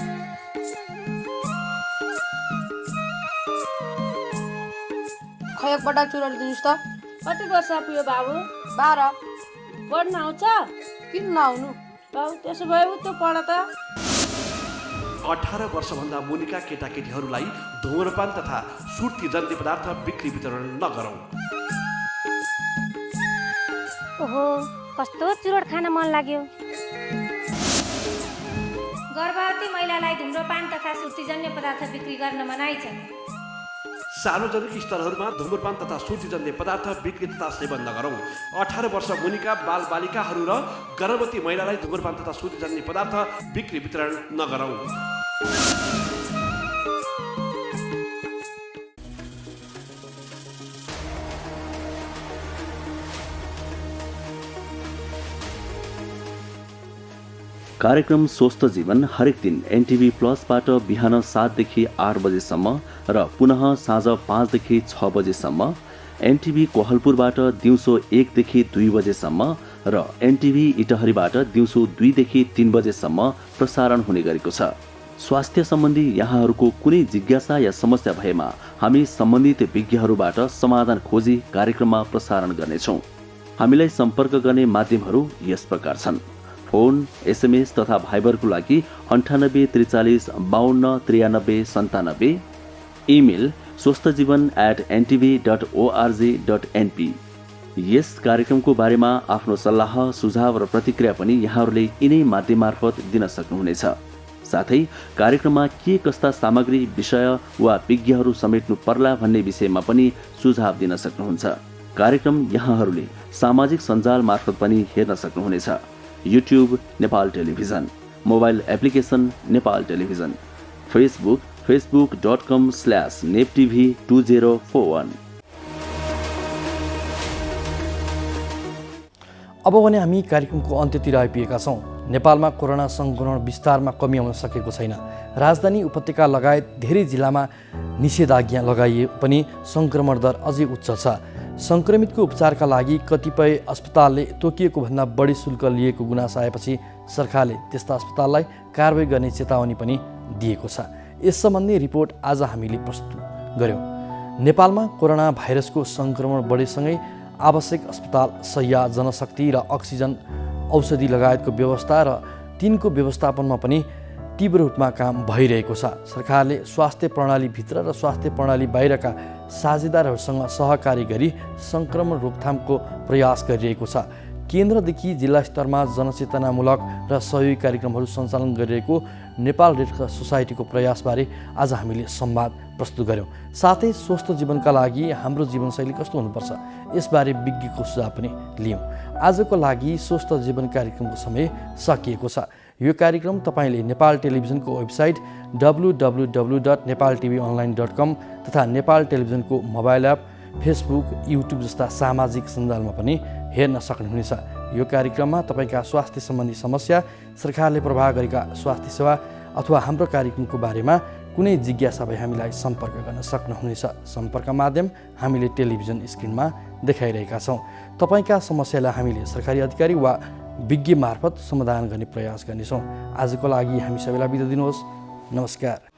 खै एकपल्ट चुरोट दिनुहोस् त। कति वर्ष पुग्यो बाबु? 12। पढ्न आउँछ? किन नआउनु? त्यसो भए उ त पढ त। 18 वर्षभन्दा मुनिका केटाकेटीहरूलाई धुम्रपान तथा सुर्तीजन्य पदार्थ बिक्री वितरण नगरौँ। ओहो, कस्तो चुरोट खान मन लाग्यो। गर्भवती महिलालाई धुम्रपान तथा सुर्तीजन्य पदार्थ बिक्री गर्न मनाइ छ। सार्वजनिक स्थलहरूमा धुम्रपान तथा सुर्तीजन्य पदार्थ बिक्री तथा सेवन नगरौँ। 18 वर्ष मुनिका बालबालिकाहरू र गर्भवती महिलालाई धुम्रपान तथा सुर्तीजन्य पदार्थ बिक्री वितरण नगरौँ। कार्यक्रम स्वस्थ जीवन हरेक दिन एनटिभी प्लसबाट बिहान 7 देखि 8 बजेसम्म र पुनः साँझ 5 देखि 6 बजेसम्म, एनटिभी कोहलपुरबाट दिउँसो 1 देखि 2 बजेसम्म र एनटिभी इटहरीबाट दिउँसो 2 देखि 3 बजेसम्म प्रसारण हुने गरेको छ। स्वास्थ्य सम्बन्धी यहाँहरूको कुनै जिज्ञासा या समस्या भएमा हामी सम्बन्धित विज्ञहरूबाट समाधान खोजी कार्यक्रममा प्रसारण गर्नेछौँ। हामीलाई सम्पर्क गर्ने माध्यमहरू यस प्रकार छन्: फोन, एसएमएस तथा भाइबरको लागि 98 43 52 93 97, इमेल swasthjivan@ntv.org.np। यस कार्यक्रमको बारेमा आफ्नो सल्लाह, सुझाव र प्रतिक्रिया पनि यहाँहरूले यिनै माध्यम मार्फत दिन सक्नुहुनेछ। साथै कार्यक्रममा के कस्ता सामग्री, विषय वा विज्ञहरू समेट्नु पर्ला भन्ने विषयमा पनि सुझाव दिन सक्नुहुन्छ। कार्यक्रम यहाँहरूले सामाजिक सञ्जाल मार्फत पनि हेर्न सक्नुहुनेछ। YouTube Nepal television, mobile application Nepal television, Facebook facebook.com/neptv2041। अब भने हामी कार्यक्रमको अन्त्यतिर आइपुगेका छौँ। नेपालमा कोरोना सङ्क्रमण विस्तारमा कमी आउन सकेको छैन। राजधानी उपत्यका लगायत धेरै जिल्लामा निषेधाज्ञा लगाइए पनि सङ्क्रमण दर अझै उच्च छ। सङ्क्रमितको उपचारका लागि कतिपय अस्पतालले तोकिएको भन्दा बढी शुल्क लिएको गुनासो आएपछि सरकारले त्यस्ता अस्पताललाई कारबाही गर्ने चेतावनी पनि दिएको छ। यस सम्बन्धी रिपोर्ट आज हामीले प्रस्तुत गर्यौँ। नेपालमा कोरोना भाइरसको सङ्क्रमण बढेसँगै आवश्यक अस्पताल, शय्या, जनशक्ति र अक्सिजन, औषधि लगायतको व्यवस्था र तिनको व्यवस्थापनमा पनि तीव्र रूपमा काम भइरहेको छ। सरकारले स्वास्थ्य प्रणालीभित्र र स्वास्थ्य प्रणाली बाहिरका साझेदारहरूसँग सहकारी गरी सङ्क्रमण रोकथामको प्रयास गरिरहेको छ। केन्द्रदेखि जिल्ला स्तरमा जनचेतनामूलक र सहयोगी कार्यक्रमहरू सञ्चालन गरिरहेको नेपाल रेड क्रस सोसाइटीको प्रयासबारे आज हामीले संवाद प्रस्तुत गर्यौँ। साथै स्वस्थ जीवनका लागि हाम्रो जीवनशैली कस्तो हुनुपर्छ यसबारे विज्ञको सुझाव पनि लियौँ। आजको लागि स्वस्थ जीवन कार्यक्रमको समय सकिएको छ। यो कार्यक्रम तपाईँले नेपाल टेलिभिजनको वेबसाइट www.nepaltvonline.com तथा नेपाल टेलिभिजनको मोबाइल एप, फेसबुक, युट्युब जस्ता सामाजिक सञ्जालमा पनि हेर्न सक्नुहुनेछ। यो कार्यक्रममा तपाईँका स्वास्थ्य सम्बन्धी समस्या, सरकारले प्रवाह गरेका स्वास्थ्य सेवा अथवा हाम्रो कार्यक्रमको बारेमा कुनै जिज्ञासा भए हामीलाई सम्पर्क गर्न सक्नुहुनेछ। सम्पर्क माध्यम हामीले टेलिभिजन स्क्रिनमा देखाइरहेका छौँ। तपाईँका समस्यालाई हामीले सरकारी अधिकारी वा विज्ञ मार्फत समाधान गर्ने प्रयास गर्नेछौँ। आजको लागि हामी सबैलाई बिदा दिनुहोस्। नमस्कार।